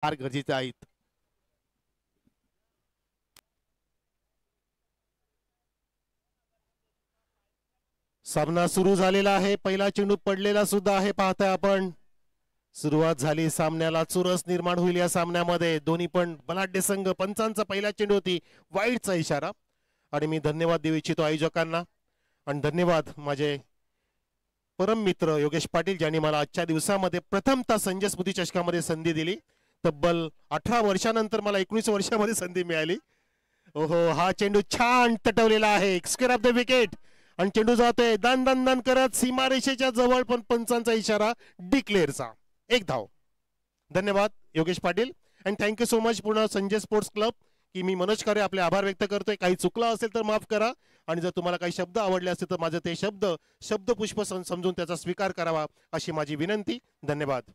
फार गरजेचे आहेत. सामना सुरू झालेला आहे. पहिला चेंडू पडलेला सुद्धा आहे, पाहताय आपण. सुरुवात झाली सामन्याला, चुरस निर्माण होईल या सामन्यामध्ये. दोन्ही पण बलाढ्य संघ. पंचांचा पहिला चेंडू होती, वाईटचा इशारा. आणि मी धन्यवाद देऊ इच्छितो आयोजकांना आणि धन्यवाद माझे परम मित्र योगेश पाटील, ज्यांनी मला आजच्या दिवसामध्ये प्रथमतः संजय स्मृती चषकामध्ये संधी दिली. तब्बल 18 वर्षानंतर मला 19 वर्षामध्ये संधी मिळाली. ओहो, हा चेंडू छान तटवलेला आहे, स्क्वेअर ऑफ द विकेट. आणि चेंडू जातोय दन दन दन करत सीमारेषेच्या जवळ, पण पंचांचा इशारा डिक्लेअरचा. एक धाव. धन्यवाद Yogesh Patil and thank you so much पूर्ण संजय स्पोर्ट्स क्लब, की मी मनोज खरे आपले आभार व्यक्त करतोय. काही चुकलं असेल तर माफ करा, आणि जर तुम्हाला काही शब्द आवडले असतील तर माझे ते शब्दपुष्प समजून त्याचा स्वीकार करावा अशी माझी विनंती. धन्यवाद.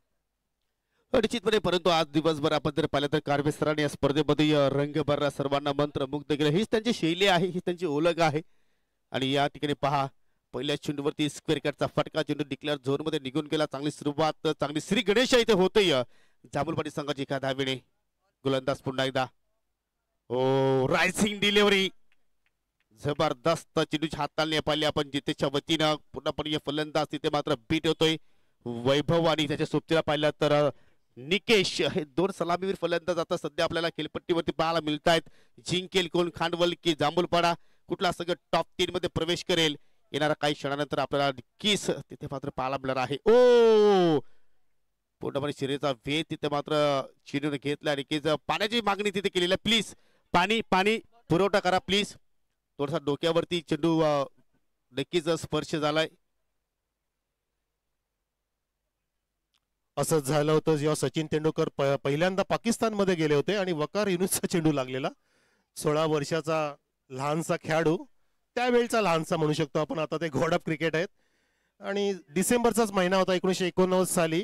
निश्चितपणे, परंतु आज दिवसभर आपण जर पाहिलं तर कारवे सरांनी या स्पर्धेमध्ये रंग भरला, सर्वांना मंत्रमुग्ध केलं. हीच त्यांची शैली आहे, ही त्यांची ओळख आहे. आणि या ठिकाणी पहा, पहिल्या चेंडूवरती स्क्वेअर कटचा फटका, चेंडू डिक्लेअर झोन मध्ये निघून गेला. चांगली सुरुवात, चांगली श्री गणेश इथे होते जांभूलवाडी संघाची एका धावेने. गोलंदाज पुन्हा एकदा, ओ रायसिंग डिलिव्हरी, जबरदस्त चेंडूच्या हाताने पाहिले आपण जितेच्या वतीनं. पूर्णपणे फलंदाज तिथे मात्र बीट होतोय. वैभव आणि त्याच्या सोबतीला पाहिलं तर निकेश, हे दोन सलामीवीर फलंदाज आता सध्या आपल्याला खेळपट्टीवरती पाहायला मिळत आहेत. जिंकेल कोण, खांडवल की जांभूलपाडा, कुठला संघ टॉप 3 मध्ये प्रवेश करेल, येणाऱ्या काही क्षणानंतर आपल्याला नक्कीच तिथे मात्र पाहायला मिळणार आहे. ओ पूर्णपणे शरीराचा वेध तिथे मात्र चेंडूने घेतला. नक्कीच पाण्याची मागणी तिथे केलेली आहे. प्लीज पाणी पाणी पुरवठा करा प्लीज. थोडासा डोक्यावरती चेंडू नक्कीच स्पर्श झालाय. असंच झालं होतं जेव्हा सचिन तेंडुलकर पहिल्यांदा पाकिस्तानमध्ये गेले होते आणि वकार युनुसचा चेंडू लागलेला. 16 वर्षाचा लहानसा खेळाडू, त्यावेळचा लहानसा म्हणू शकतो आपण, आता ते गॉड ऑफ क्रिकेट आहेत. आणि डिसेंबरचाच महिना होता 1989 साली.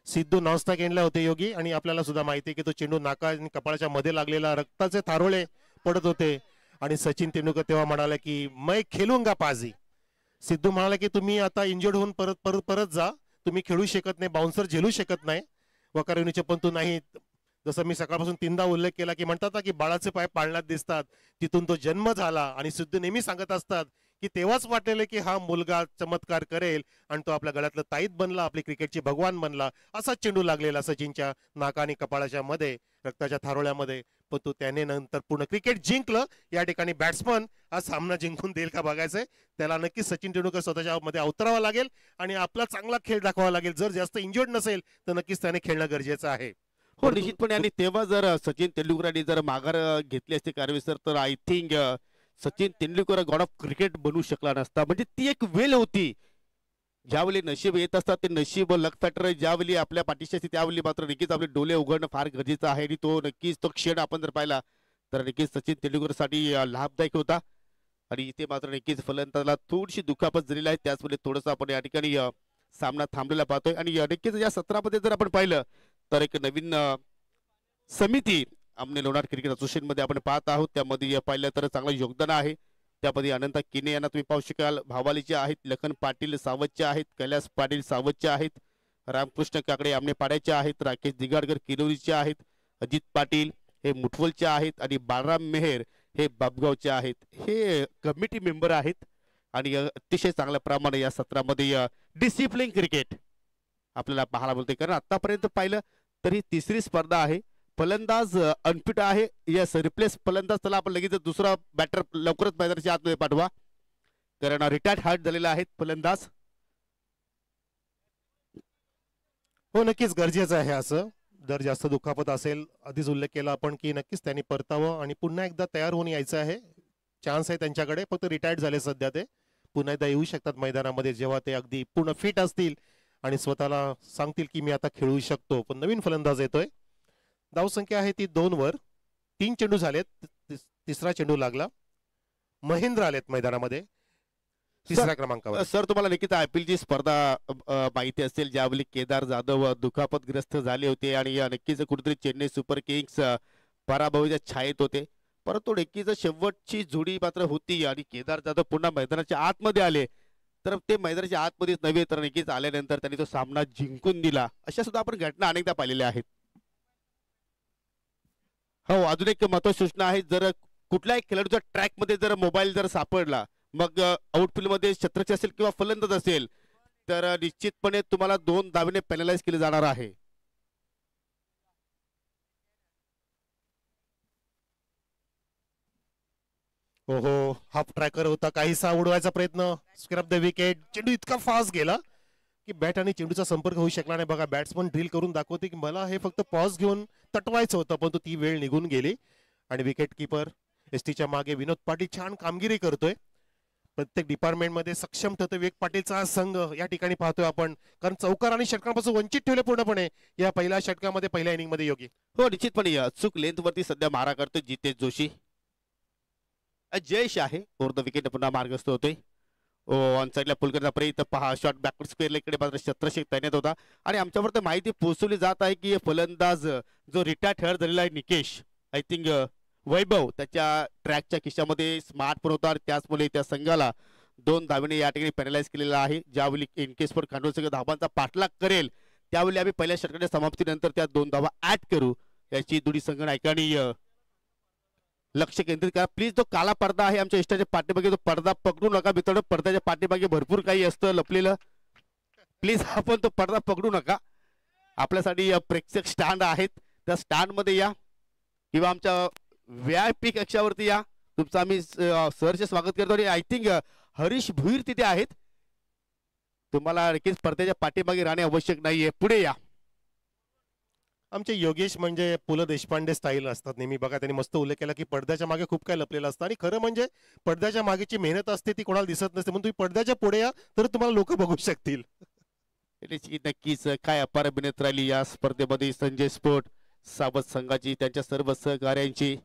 सिद्धू नॉनस्टॉप एंडला होते योगी, आणि आपल्याला सुद्धा माहिती आहे की तो चेंडू नाका आणि कपाळाच्या मध्ये लागलेला, रक्ताचे थारोळे पडत होते. आणि सचिन तेंडुलकर तेव्हा म्हणाले की मैं खेलूंगा पाजी. सिद्धू म्हणाला की तुम्ही आता इंजर्ड होऊन परत परत परत जा, तुम्ही खेळू शकत नाही, बाउन्सर झेलू शकत नाही. वकार युनीचे पण तू नाही. जसं मी सकाळपासून 3दा उल्लेख केला की म्हणतात ना की बाळाचे पाय पाळण्यात दिसतात, तिथून तो जन्म झाला. आणि सिद्धू नेहमी सांगत असतात की तेव्हाच वाटलेलं की हा मुलगा चमत्कार करेल, आणि तो आपल्या गळ्यातलं ताईत बनला, आपली क्रिकेटची भगवान बनला. असाच चेंडू लागलेला सचिनच्या नाका आणि कपाळाच्या मध्ये, रक्ताच्या थारोळ्यामध्ये. पण तो त्याने नंतर पूर्ण क्रिकेट जिंकलं. या ठिकाणी बॅट्समन हा सामना जिंकून देईल का बघायचंय. त्याला नक्कीच सचिन तेंडुलकर स्वतःच्या मध्ये अवतरावा लागेल आणि आपला चांगला खेळ दाखवावा लागेल. जर जास्त इंजर्ड नसेल तर नक्कीच त्याने खेळणं गरजेचं आहे. हो निश्चितपणे. आणि तेव्हा जर सचिन तेंडुलकरांनी जर माघार घेतली असती कारवे सर, तर I think Sachin Tendulkar God of cricket बनू शकला नसता. म्हणजे ती एक वेळ होती, ज्यावेळी नशीब येत असतात ते नशीब लक फॅक्टर ज्यावेळी आपल्या पाठीशी असते, त्यावेळी मात्र नक्कीच आपले डोळे उघडणं फार गरजेचं आहे. आणि तो नक्कीच तो क्षण आपण जर पाहिला तर नक्कीच सचिन तेंडुलकरसाठी लाभदायक होता. आणि इथे मात्र नक्कीच फलंदाजाला थोडीशी दुखापत झालेली आहे, त्याचवेळी थोडंसं आपण या ठिकाणी सामना थांबलेला पाहतोय. आणि नक्कीच या सत्रामध्ये जर आपण पाहिलं तर एक नवीन समिती आमने लोणार क्रिकेट असोसिएशन मध्ये आपण पाहत आहोत. त्यामध्ये पाहिलं तर चांगलं योगदान आहे. त्यामध्ये अनंता किने यांना तुम्ही पाहू शकाल, भावालीचे आहेत, लखन पाटील सावतचे आहेत, कैलास पाटील सावतचे आहेत, रामकृष्ण काकडे आमने पाड्याचे आहेत, राकेश दिगाडकर किरोलीचे आहेत, अजित पाटील हे मुठवलचे आहेत, आणि बाळराम मेहर हे बाबगावचे आहेत. हे कमिटी मेंबर आहेत. आणि अतिशय चांगल्या प्रमाणे या सत्रामध्ये डिसिप्लिन क्रिकेट आपल्याला पाहायला मिळते. कारण आतापर्यंत पाहिलं तर ही तिसरी स्पर्धा आहे. फलंदाज अनफिट आहे, यस रिप्लेस फलंदाज, त्याला आपण लगेच दुसरा बॅटर लवकरच मैदानाच्या आतमध्ये पाठवा, कारण रिटायर्ड हार्ट झालेला आहे फलंदाज. हो नक्कीच गरजेचं आहे असं. जर जास्त दुखापत असेल, आधीच उल्लेख केला आपण की नक्कीच त्यांनी परतावं आणि पुन्हा एकदा तयार होऊन यायचं आहे. चान्स आहे त्यांच्याकडे, फक्त रिटायर्ड झाले सध्या. ते पुन्हा एकदा येऊ शकतात मैदानामध्ये जेव्हा ते अगदी पूर्ण फिट असतील आणि स्वतःला सांगतील की मी आता खेळू शकतो. पण नवीन फलंदाज येतोय. धावसंख्या आहे ती 2 वर. 3 चेंडू झालेत, तिसरा चेंडू लागला. महेंद्र आलेत मैदानामध्ये तिसऱ्या क्रमांकावर. सर तुम्हाला नक्कीच IPL ची स्पर्धा माहिती असेल, ज्यावेळी केदार जाधव दुखापतग्रस्त झाले होते आणि नक्कीच कुठेतरी चेन्नई सुपर किंग्स पराभवाच्या छायेत होते. परंतु नक्कीच शेवटची जोडी मात्र होती आणि केदार जाधव पुन्हा मैदानाच्या आतमध्ये आले, तर ते मैदानाच्या आतमध्येच नव्हे तर नक्कीच आल्यानंतर त्यांनी तो सामना जिंकून दिला. अशा सुद्धा आपण घटना अनेकदा पाहिलेल्या आहेत. हो, अजून एक महत्वाची सूचना आहे. जर कुठल्याही खेळाडूच्या ट्रॅक मध्ये जर मोबाईल जर सापडला, मग आउटफील्ड मध्ये शतरक्षक असेल किंवा फलंदाज असेल, तर निश्चितपणे तुम्हाला 2 धावेने पेनलाइज केले जाणार आहे. ओहो, हाफ ट्रॅकर होता, काहीसा उडवायचा प्रयत्न, स्क्रॅप द विकेट. चेंडू इतका फास्ट गेला की बॅट आणि चेंडूचा संपर्क होऊ शकला नाही. बघा, बॅट्समन ड्रिल करून दाखवते की मला हे फक्त पॉज घेऊन तटवायचं होतं, परंतु ती वेळ निघून गेली. आणि विकेट किपर एसटीच्या मागे विनोद पाटील छान कामगिरी करतोय. प्रत्येक डिपार्टमेंटमध्ये सक्षम ठरतो विवेक पाटीलचा संघ या ठिकाणी पाहतोय आपण, कारण चौकार आणि षटकांपासून वंचित ठेवले पूर्णपणे या पहिल्या षटकामध्ये, पहिल्या इनिंग मध्ये. योगी हो, निश्चितपणे अचूक लेंथ वरती सध्या मारा करतो जितेश जोशी. जयेश आहे ओव्हर द विकेट पुन्हा मार्गस्थ होतोय. ऑन साईडला पुल करण्याचा प्रयत्न पहा, शॉट बॅकवर्ड स्क्वेअर इकडे मात्र शतरक्षक तैनात होता. आणि आमच्यावर तर माहिती पोहोचवली जात आहे की फलंदाज जो रिटायर खेळाडू झालेला आहे निकेश, आय थिंक वैभव, त्याच्या ट्रॅकच्या खिशामध्ये स्मार्टफोन होता आणि त्याचमुळे त्या संघाला 2 धावेने या ठिकाणी पॅनलाइज केलेला आहे. ज्यावेळी इन केस पण खांडोळ संघ धावांचा पाठलाग करेल त्यावेळी आम्ही पहिल्या षटकाच्या समाप्तीनंतर त्या 2 धावा ऍड करू. याची दोन्ही संघ नायकांनी लक्ष केंद्रित करा. प्लीज, जो काला पडदा आहे आमच्या इष्टाच्या पाठीमागे, तो पडदा पकडू नका. मित्रांनो, पडद्याच्या पाठीमागे भरपूर काही असतं लपलेलं. प्लीज आपण तो पडदा पकडू नका. आपल्यासाठी प्रेक्षक स्टँड आहेत, त्या स्टँड मध्ये या किंवा आमच्या VIP कक्षावरती या. तुमचं आम्ही सहर्ष स्वागत करतो. आणि आय थिंक हरीश भुईर तिथे आहेत. तुम्हाला नक्कीच पडद्याच्या पाठीमागे राहणे आवश्यक नाहीये. पुढे या. आमचे योगेश म्हणजे पु ल देशपांडे स्टाईल असतात नेहमी. बघा, त्यांनी मस्त उल्लेख केला की पडद्याच्या मागे खूप काय लपलेलं असतं. आणि खरं म्हणजे पडद्याच्या मागेची मेहनत असते ती कोणाला दिसत नसते, म्हणून तुम्ही पडद्याच्या पुढे या तर तुम्हाला लोक बघू शकतील. नक्कीच काय अपार अभिनेत राहिली या स्पर्धेमध्ये संजय स्पोर्ट सावध संघाची, त्यांच्या सर्व सहकार्यांची.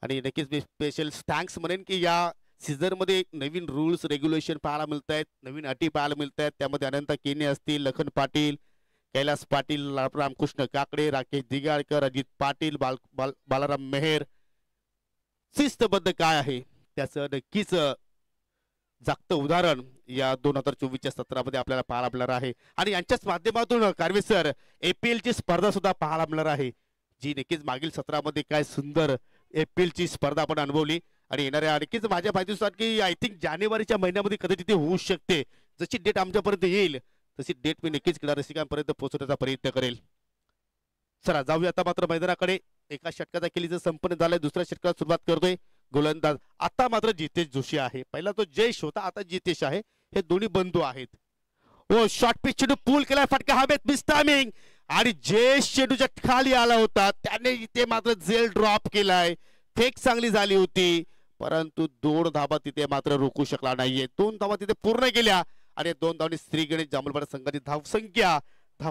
आणि नक्कीच मी स्पेशल थँक्स म्हणेन की या सीझन मध्ये नवीन रूल्स रेग्युलेशन पाहायला मिळत आहेत, नवीन अटी पाहायला मिळत आहेत. त्यामध्ये अनंत केने असतील, लखन पाटील, कैलास पाटील, रामकृष्ण काकडे, राकेश दिगाळकर, अजित पाटील, बालाराम मेहर. शिस्तबद्ध काय आहे त्याचं नक्कीच जागतं उदाहरण या 2024च्या सत्रामध्ये आपल्याला पाहायला मिळणार आहे. आणि यांच्याच माध्यमातून कारवे सर APL ची स्पर्धा सुद्धा पाहायला मिळणार आहे, जी नक्कीच मागील सत्रामध्ये काय सुंदर APL ची स्पर्धा आपण अनुभवली. आणि येणाऱ्या नक्कीच माझ्या माहितीनुसार की आय थिंक जानेवारीच्या महिन्यामध्ये कदाचित ते होऊ शकते. जशी डेट आमच्यापर्यंत येईल तशी डेट मी नक्कीच क्रीडा रसिकांपर्यंत पोहोचवण्याचा प्रयत्न करेल. चला जाऊया आता मात्र मैदानाकडे. एका षटकाचा खेळीचं संपन्न झालंय, दुसऱ्या षटकाला सुरुवात करतोय गोलंदाज. आता मात्र जितेश जोशी आहे. पहिला तो जयेश होता, आता जितेश आहे. हे दोन्ही बंधू आहेत. ओ, शॉर्ट पिच चेंडू पूल केला, फटका हवेत, मिस टायमिंग. आणि जयेश चेंडूच्या खाली आला होता, त्याने इथे मात्र झेल ड्रॉप केलाय. फेक चांगली झाली होती, परंतु 2 धावा तिथे मात्र रोखू शकला नाहीये. 2 धावा तिथे पूर्ण केल्या आणि 2 धावांनी श्री गणेश जांभूळपाडा संघाची धावसंख्या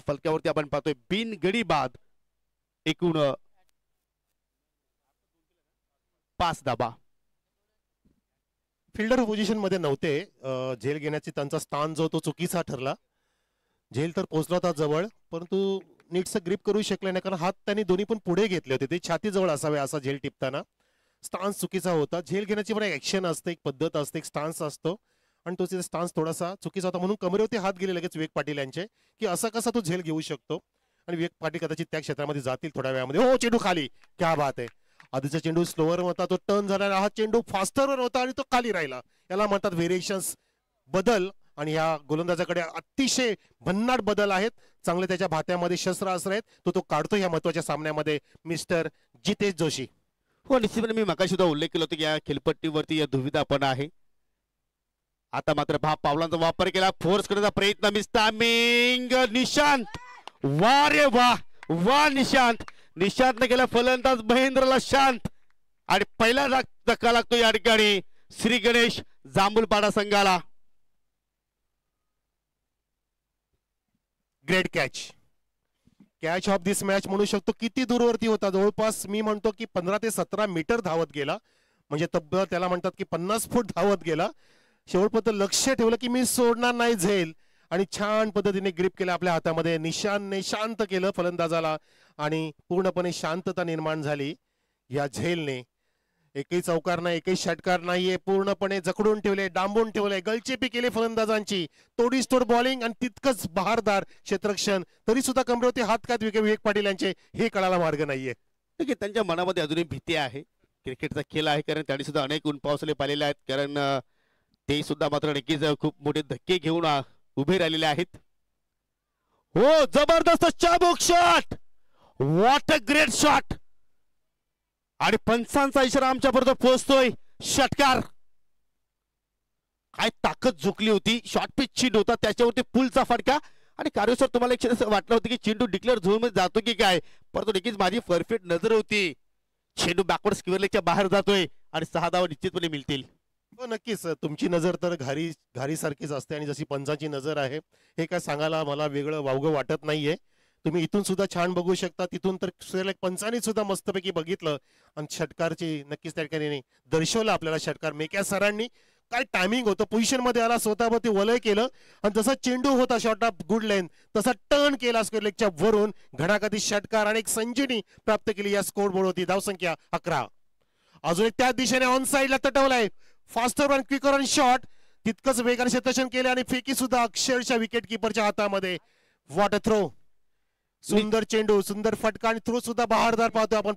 फलक्यावरती आपण पाहतोय बिन गडी बाद एकूण 5 धावा. फिल्डर पोझिशन मध्ये नव्हते. झेल घेण्याची त्यांचा स्थान जो तो चुकीचा ठरला. झेल तर पोहोचला होता जवळ, परंतु नीटचं ग्रिप करू शकले नाही, कारण हात त्यांनी दोन्ही पण पुढे घेतले होते. ते छातीजवळ असावे असा झेल टिपताना. स्टान्स चुकीचा होता. झेल घेण्याची पण एक ऍक्शन असते, एक पद्धत असते, एक स्टान्स असतो, आणि तो स्टान्स थोडासा चुकीचा होता. म्हणून कमरेवरती हात गेले लगेच विवेक पाटील यांचे की असा कसा तो झेल घेऊ शकतो. आणि विवेक पाटील कदाचित त्या क्षेत्रामध्ये जातील थोड्या वेळामध्ये. हो, चेंडू खाली, क्या बात आहे. आधीचा चेंडू स्लोवर होता, तो टर्न झाला. हा चेंडू फास्टरवर होता आणि तो खाली राहिला. याला म्हणतात व्हेरिएशन्स, बदल. आणि ह्या गोलंदाजाकडे अतिशय भन्नाट बदल आहेत, चांगले त्याच्या भात्यामध्ये शस्त्रास्त्र आहेत. तो काढतो ह्या महत्वाच्या सामन्यामध्ये मिस्टर जितेश जोशी. हो, निश्चितपणे मी मगाशी सुद्धा उल्लेख केला होता की या खेळपट्टीवरती या दुविधा पण आहे. आता मात्र पावलांचा वापर केला, फोर्स करण्याचा प्रयत्न, मिस टायमिंग. निशांत, वा रे वा वा. निशांतने केला फलंदाज महेंद्रला शांत. आणि पहिला धक्का लागतो या ठिकाणी श्री गणेश जांभूळपाडा संघाला. Great catch of this match म्हणू शकतो. किती दूरवरती होता, जवळपास मी म्हणतो की 15 ते 17 मीटर धावत गेला. म्हणजे तब्बल त्याला म्हणतात की 50 फूट धावत गेला. शेवटपर्यंत लक्ष ठेवलं की मी सोडणार नाही झेल, आणि छान पद्धतीने ग्रिप केलं आपल्या हातामध्ये. निशांतने शांत केलं फलंदाजाला आणि पूर्णपणे शांतता निर्माण झाली या झेलने. एकही चौकार नाही, एकही षटकार नाहीये, पूर्णपणे जखडून ठेवले, डांबून ठेवले, गलचेपी केली फलंदाजांची. तोडीस्तोड बॉलिंग आणि तितकंच बहारदार क्षेत्ररक्षण. तरी सुद्धा कमरेवरती हात काय विवेक पाटील यांचे हे कळायला मार्ग नाहीये. की त्यांच्या मनामध्ये अजूनही भीती आहे. क्रिकेटचा खेळ आहे, कारण त्यांनी सुद्धा अनेक ऊन पावसाळे पाहिलेले आहेत, कारण ते सुद्धा मात्र नक्कीच खूप मोठे धक्के घेऊन उभे राहिलेले आहेत. हो, जबरदस्त चाबूक shot, what a great shot. आणि पंचांचा इशारा आमच्यापर्यंत पोहोचतोय. षटकार, काय ताकद झुकली होती. शॉर्ट पिच चेंडू होता, त्याच्यावरती पुलचा फटका. आणि कारवेसर तुम्हाला एक क्षण वाटलं होतं की चेंडू डिक्लेअर झोन मध्ये जातो की काय, परंतु नक्कीच माझी परफेक्ट नजर होती. चेंडू बॅकवर्ड स्क्वेअर लेगच्या बाहेर जातोय आणि 6 धावा निश्चितपणे मिळतील. हो, नक्कीच तुमची नजर तर घारी सारखीच असते आणि जशी पंचाची नजर आहे हे काय सांगायला मला वेगळं वावगं वाटत नाहीये. तुम्ही इथून सुद्धा छान बघू शकता, तिथून तर सुरेख पंचाने सुद्धा मस्तपैकी बघितलं आणि षटकारची नक्कीच त्या ठिकाणी दर्शवलं आपल्याला षटकार. मेक्या सरांनी काय टायमिंग होतं, पोझिशन मध्ये आला, स्वतःवरती वलय केलं आणि जसा चेंडू होता शॉर्ट ऑफ गुड लेंथ तसा टर्न केला स्क्वेअर लेगच्या वरून, घणाघाती षटकार आणि एक संजीवनी प्राप्त केली या स्कोर बोर्ड होती. धावसंख्या 11. अजून त्या दिशेने ऑन साइडला तटवलाय. फास्टर आणि क्विकर आणि शॉट तितकंच वेगाने क्षेत्ररक्षण केले आणि फेकी सुद्धा अक्षरशः विकेट किपरच्या हातामध्ये. व्हॉट अ थ्रो, सुंदर चेंडू, सुंदर फटका आणि थ्रो सुद्धा बहारदार पाहतो आपण.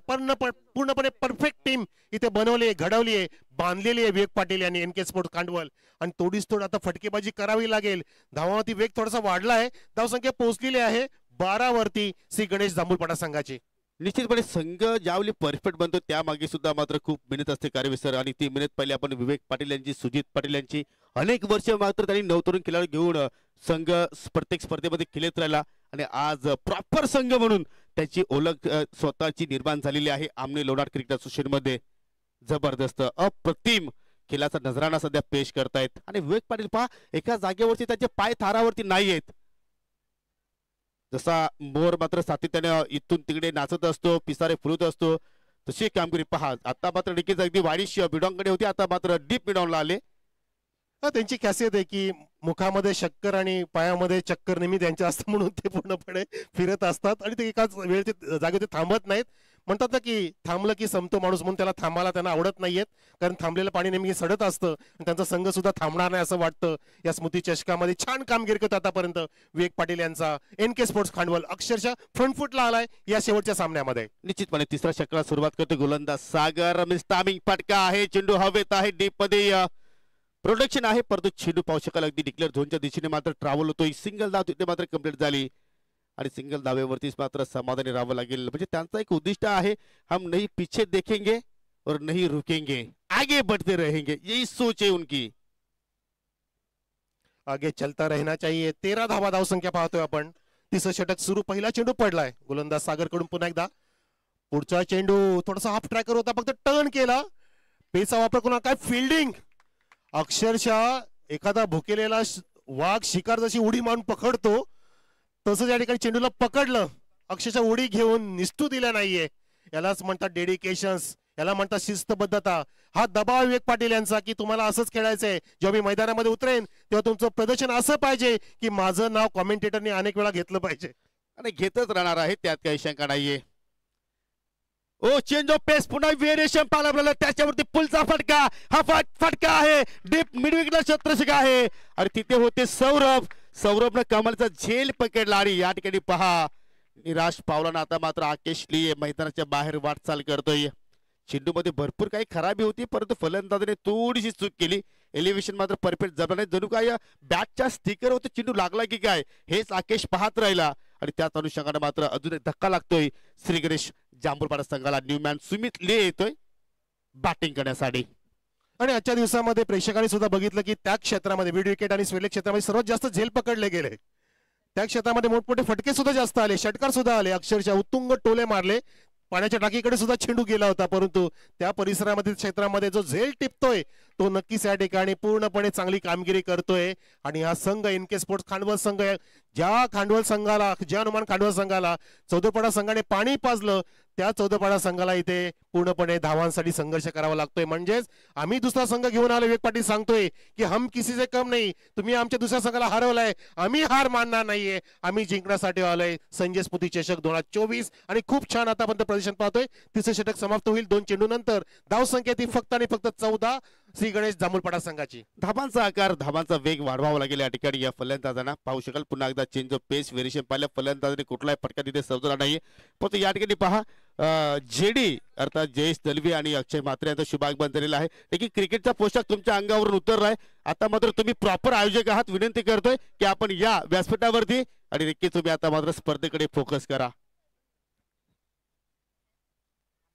पूर्णपणे परफेक्ट टीम इथे बनवली आहे, घडवली आहे, बांधलेली आहे विवेक पाटील यांनी एनके स्पोर्ट कांडवल. आणि तोडीस तोड आता फटकेबाजी करावी लागेल. धावावरती वेग थोडासा वाढला आहे, धावसंख्या पोहोचलेली आहे 12 वरती श्री गणेश जांभूळपाडा संघाची. निश्चितपणे संघ ज्यावेळी परफेक्ट बनतो त्यामागे सुद्धा मात्र खूप मेहनत असते कारवेसर. आणि ती मेहनत पहिले आपण विवेक पाटील यांची, सुजित पाटील यांची. अनेक वर्ष मात्र त्यांनी नवतरुण खेळाडू घेऊन संघ प्रत्येक स्पर्धेमध्ये खेळत राहिला आणि आज प्रॉपर संघ म्हणून त्याची ओळख स्वतःची निर्माण झालेली आहे आमने लोणार क्रिकेट असोसिएशन मध्ये. जबरदस्त अप्रतिम खेळाचा नजराणा सध्या पेश करतायत. आणि विवेक पाटील पहा, एका जागेवरती त्याचे पाय थारावरती नाही आहेत. जसा मोर मात्र सातत्याने इथून तिकडे नाचत असतो, पिसारे फुलत असतो, तशी कामगिरी पहा. आता मात्र नक्कीच अगदी वाढीश बिडॉनकडे होती, आता मात्र डीप बिडॉनला आले. त्यांची खासियत आहे की मुखामध्ये शक्कर आणि पायामध्ये चक्कर नेहमी त्यांच्या असतं, म्हणून ते पूर्णपणे फिरत असतात आणि ते एकाच वेळेत जागेवर थांबत नाहीत. म्हणतात ना की थांबलं की संपतो माणूस, म्हणून त्याला थांबायला त्यांना आवडत नाहीयेत, कारण थांबलेलं पाणी नेहमी सडत असतं आणि त्यांचा संघ सुद्धा थांबणार नाही असं वाटतं. या स्मृती चषकामध्ये छान कामगिरी करतो आतापर्यंत विवेक पाटील यांचा एनके स्पोर्ट्स खांडवल. अक्षरशः फ्रंट फुटला आलाय या शेवटच्या सामन्यामध्ये. निश्चितपणे तिसऱ्या षटकाला सुरुवात करतो गोलंदाज सागर. स्टामिंग फटका आहे, चेंडू हवेत आहे, डीप मध्ये प्रोडक्शन आहे, परंतु चेंडू पाहू शकाल अगदी डिक्लेअर झोनच्या दिशेने मात्र ट्रॅव्हल होतोय. सिंगल धाव तिथे मात्र कंप्लीट झाली आणि सिंगल धावेवरतीच मात्र समाधानी राहावं लागेल. म्हणजे त्यांचा एक उद्दिष्ट आहे, हम नहीं पीछे देखेंगे और नहीं रुकेंगे, आगे बढ़ते रहेंगे, यही सोच है उनकी. आगे चलता रहना चाहिए. 13 धावा धावसंख्या पाहतोय आपण. तिसरं षटक सुरू, पहिला चेंडू पडलाय गोलंदाज सागर कडून. पुन्हा एकदा पुढचा चेंडू थोडासा हाफ ट्रॅकर होता, फक्त टर्न केला, पेचा वापर करून. काय फिल्डिंग, अक्षरशः एखादा भुकेलेला वाघ शिकार जशी उडी मारून पकडतो तसं या ठिकाणी चेंडूला पकडलं, अक्षरशः उडी घेऊन निष्ठू दिला नाहीये. यालाच म्हणतात डेडिकेशन्स, याला म्हणतात शिस्तबद्धता. हा दबाव विवेक पाटील यांचा की तुम्हाला असंच खेळायचंय, जेव्हा मी मैदानामध्ये उतरेन तेव्हा तुमचं प्रदर्शन असं पाहिजे की माझं नाव कॉमेंटेटरनी अनेक वेळा घेतलं पाहिजे आणि घेतच राहणार आहे, त्यात काही शंका नाहीये. ओ चेंज ऑफ पेस, पुन्हा व्हेरिएशन पाहायला मिळालं, त्याच्यावरती पुलचा फटका. हा फटका आहे, डीप मिडविकेटला क्षेत्ररक्षक आहे आणि तिथे होते सौरभ. सौरभनं कमलचा झेल पकडला आणि या ठिकाणी पहा निराश पावलानं आता मात्र आकेश ली मैदानाच्या बाहेर वाटचाल करतोय. चेंडू मध्ये भरपूर काही खराबी होती, परंतु फलंदाजाने थोडीशी चूक केली. एलिव्हेशन मात्र परफेक्ट जमलं नाही, जणू काय बॅटच्या स्टिकर होते चेंडू लागला की काय हेच आकेश पाहत राहिला. आणि त्याच अनुषंगाने मात्र अजून एक धक्का लागतोय श्री गणेश जांभूळपाडा संघाला. न्यूमॅन सुमित ले येतोय बॅटिंग करण्यासाठी. आणि आजच्या दिवसामध्ये प्रेक्षकांनी सुद्धा बघितलं की त्या क्षेत्रामध्ये मिड विकेट आणि स्वेलेग क्षेत्रामध्ये सर्वात जास्त झेल पकडले गेले. त्या क्षेत्रामध्ये मोठमोठे फटके सुद्धा जास्त आले, षटकार सुद्धा आले, अक्षरशः उत्तुंग टोले मारले. पाण्याच्या टाकीकडे सुद्धा चेंडू गेला होता, परंतु त्या परिसरामध्ये क्षेत्रामध्ये जो झेल टिपतोय तो नक्कीच या ठिकाणी पूर्णपणे चांगली कामगिरी करतोय. आणि हा संघ एनके स्पोर्ट्स खांडवल संघ, ज्या खांडवल संघाला, ज्या अनुमान खांडवल संघाला चौदरपाडा संघाने पाणी पाजलं त्या चौदरपाडा संघाला इथे पूर्णपणे धावांसाठी संघर्ष करावा लागतोय. म्हणजेच आम्ही दुसरा संघ घेऊन आलो, विवेक पाटील सांगतोय की हम किसी से कम नाही, तुम्ही आमच्या दुसऱ्या संघाला हरवलाय, आम्ही हार मानणार नाहीये, आम्ही जिंकण्यासाठी आलोय. संजय स्मृती चषक 2024 आणि खूप छान आतापर्यंत प्रदर्शन पाहतोय. तिसरं षटक समाप्त होईल 2 चेंडू नंतर. धावसंख्या ती फक्त आणि फक्त 14 श्री गणेश जांभूळपाडा संघाची. धाबांचा आकार, धाबांचा वेग वाढवावा लागेल या ठिकाणी या फलंदाजांना. पाहू शकाल पुन्हा एकदा चेंज ऑफ पेस व्हेरिएशन पाहिलं, फलंदाजाने कुठलाही फटका तिथे सजवला नाही, परंतु या ठिकाणी पहा जेडी अर्थात जयेश दलवी आणि अक्षय म्हात्रे यांचा शुभागमन झालेला आहे. देखील क्रिकेटचा पोशाख तुमच्या अंगावरून उतरलाय. आता मात्र तुम्ही प्रॉपर आयोजक आहात. विनंती करतोय की आपण या व्यासपीठावरती आणि नक्की तुम्ही आता मात्र स्पर्धेकडे फोकस करा.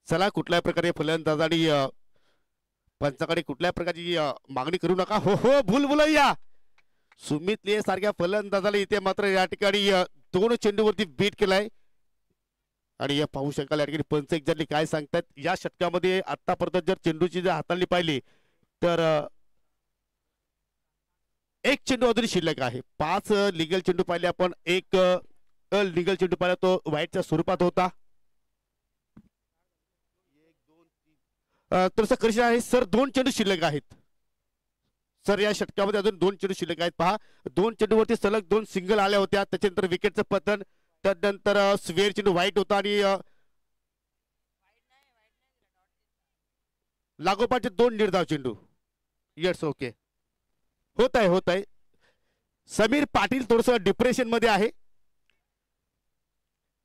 चला, कुठल्याही प्रकारे फलंदाज आणि पंचाकडे कुठल्या प्रकारची मागणी करू नका. हो हो, भूलभुलैया सुमित लिये सारख्या फलंदाजाला इथे मात्र या ठिकाणी 2 चेंडूवरती बीट केलाय. आणि या पाहू शकाल या ठिकाणी पंच एक्झॅक्टली काय सांगतात. या षटकामध्ये आतापर्यंत जर चेंडूची जर हाताळणी पाहिली तर एक चेंडू अजून शिल्लक आहे. 5 लिगल चेंडू पाहिले आपण, एक लिगल चेंडू पाहिला तो वाईटच्या स्वरूपात होता. तसं कशी आहे सर, 2 चेंडू शिल्लक आहेत सर. या षटकामध्ये अजून 2 चेंडू शिल्लक आहेत. पहा, 2 चेंडूवरती सलग 2 सिंगल आल्या होत्या. त्याच्यानंतर विकेटचं पतन, त्यानंतर स्वेअर चेंडू वाईट होता आणि लागोपाठचे 2 निर्धाव चेंडू. येस, ओके, होत आहे. समीर पाटील थोडस डिप्रेशन मध्ये आहे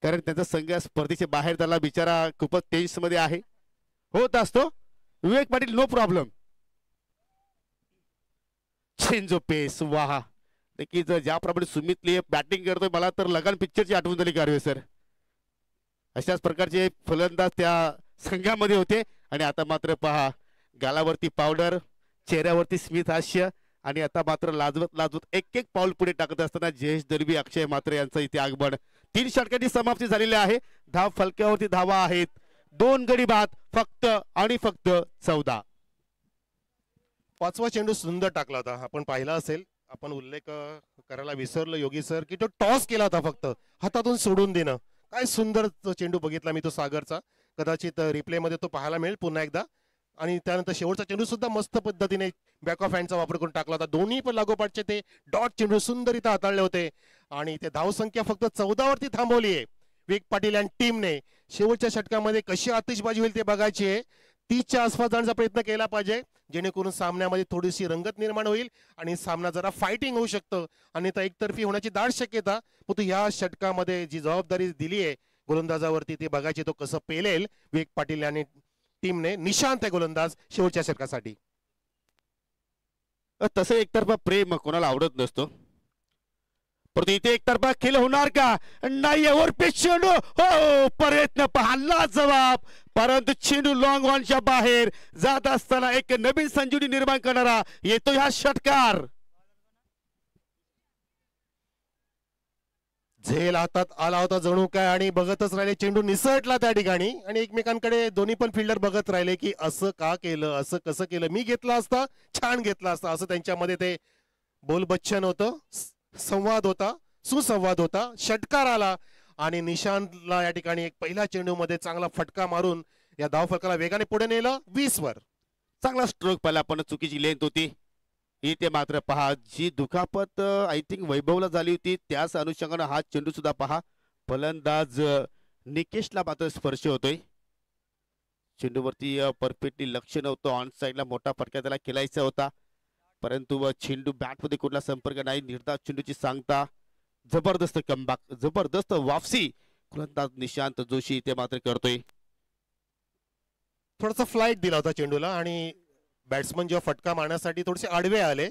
कारण त्यांचा संघ स्पर्धेच्या बाहेर झाला. बिचारा खूपच टेन्स मध्ये आहे. होत असतो. Vivek Patil, no problem. Change of pace, वाह. नक्कीच ज्याप्रमाणे सुमित लिये बॅटिंग करतोय, मला तर लगान पिक्चरची आठवण झाली कारवे सर. अशाच प्रकारचे फलंदाज त्या संघामध्ये होते आणि आता मात्र पहा, गालावरती पावडर, चेहऱ्यावरती स्मित हास्य आणि आता मात्र लाजवत एक पाऊल पुढे टाकत असताना जयेश दलवी, अक्षय म्हात्रे यांचं इथे आगमन. 3 षटकांची समाप्ती झालेली आहे. धाव फलक्यावरती धावा आहेत 2 गडी बाद, फक्त आणि फक्त 14. 5वा चेंडू सुंदर टाकला होता. आपण पाहिला असेल, आपण उल्लेख करायला विसरलो योगी सर, की तो टॉस केला होता, फक्त हातातून सोडून देणं. काय सुंदर चेंडू बघितला मी तो सागरचा. कदाचित रिप्ले मध्ये तो पाहायला मिळेल पुन्हा एकदा. आणि त्यानंतर शेवटचा चेंडू सुद्धा मस्त पद्धतीने बॅक ऑफ हँडचा वापर करून टाकला होता. दोन्ही पण लागोपाठचे ते डॉट चेंडू सुंदर इथं हाताळले होते आणि ते धावसंख्या फक्त 14 वरती थांबवली आहे विवेक पाटील आणि टीमने. शेवटच्या षटकामध्ये कशी आतिषबाजी होईल ते बघायची आहे. 30च्या आसपास जाण्याचा प्रयत्न केला पाहिजे, जेणेकरून सामन्यामध्ये थोडीशी रंगत निर्माण होईल आणि सामना जरा फायटिंग होऊ शकतं. आणि तर एकतर्फी होण्याची दाट शक्यता. परंतु या षटकामध्ये जी जबाबदारी दिली आहे गोलंदाजावरती ती बघायची, तो कसं पेलेल विवेक पाटील आणि टीमने. निशांत आहे गोलंदाज शेवटच्या षटकासाठी. तसं एकतर्फा प्रेम कोणाला आवडत नसतो, परंतु इथे एकतर्फा खेळ होणार का नाही. ओव्हर पिच चेंडू, हो, प्रयत्न पाहला जबाब, परंतु चेंडू लॉंग ऑनच्या बाहेर जात असताना एक नवीन संजीवनी निर्माण करणारा येतो हा षटकार. झेल हातात आला होता जणू काय आणि बघतच राहिले. चेंडू निसटला त्या ठिकाणी आणि एकमेकांकडे दोन्ही पण फिल्डर बघत राहिले की असं का केलं, असं कसं केलं, मी घेतला असता, छान घेतला असता, असं त्यांच्यामध्ये ते बोलबच्चन होतं. संवाद होता, सुसंवाद होता. षटकार आला आणि निशांतला या ठिकाणी एक पहिल्या चेंडू मध्ये चांगला फटका मारून या धावफलकाला वेगाने पुढे नेलं 20 वर. चांगला स्ट्रोक पाहिला पण चुकीची लेंथ होती. इथे मात्र पहा, जी दुखापत आय थिंक वैभवला झाली होती त्याच अनुषंगाने हा चेंडू सुद्धा पहा, फलंदाज निकेशला मात्र स्पर्श होतोय. चेंडूवरती परफेक्टली लक्ष नव्हतं. ऑन साईडला मोठा फटका त्याला खेळायचा होता, परंतु चेंडू बॅट मध्ये कुठला संपर्क नाही. निर्धाव चेंडूची सांगता, जबरदस्त कमबॅक, जबरदस्त वापसी फलंदाज निशांत जोशी इथे मात्र करतोय. थोडासा फ्लाइट दिला होता चेंडूला आणि बॅट्समन जेव्हा फटका मारण्यासाठी थोडेसे आडवे आले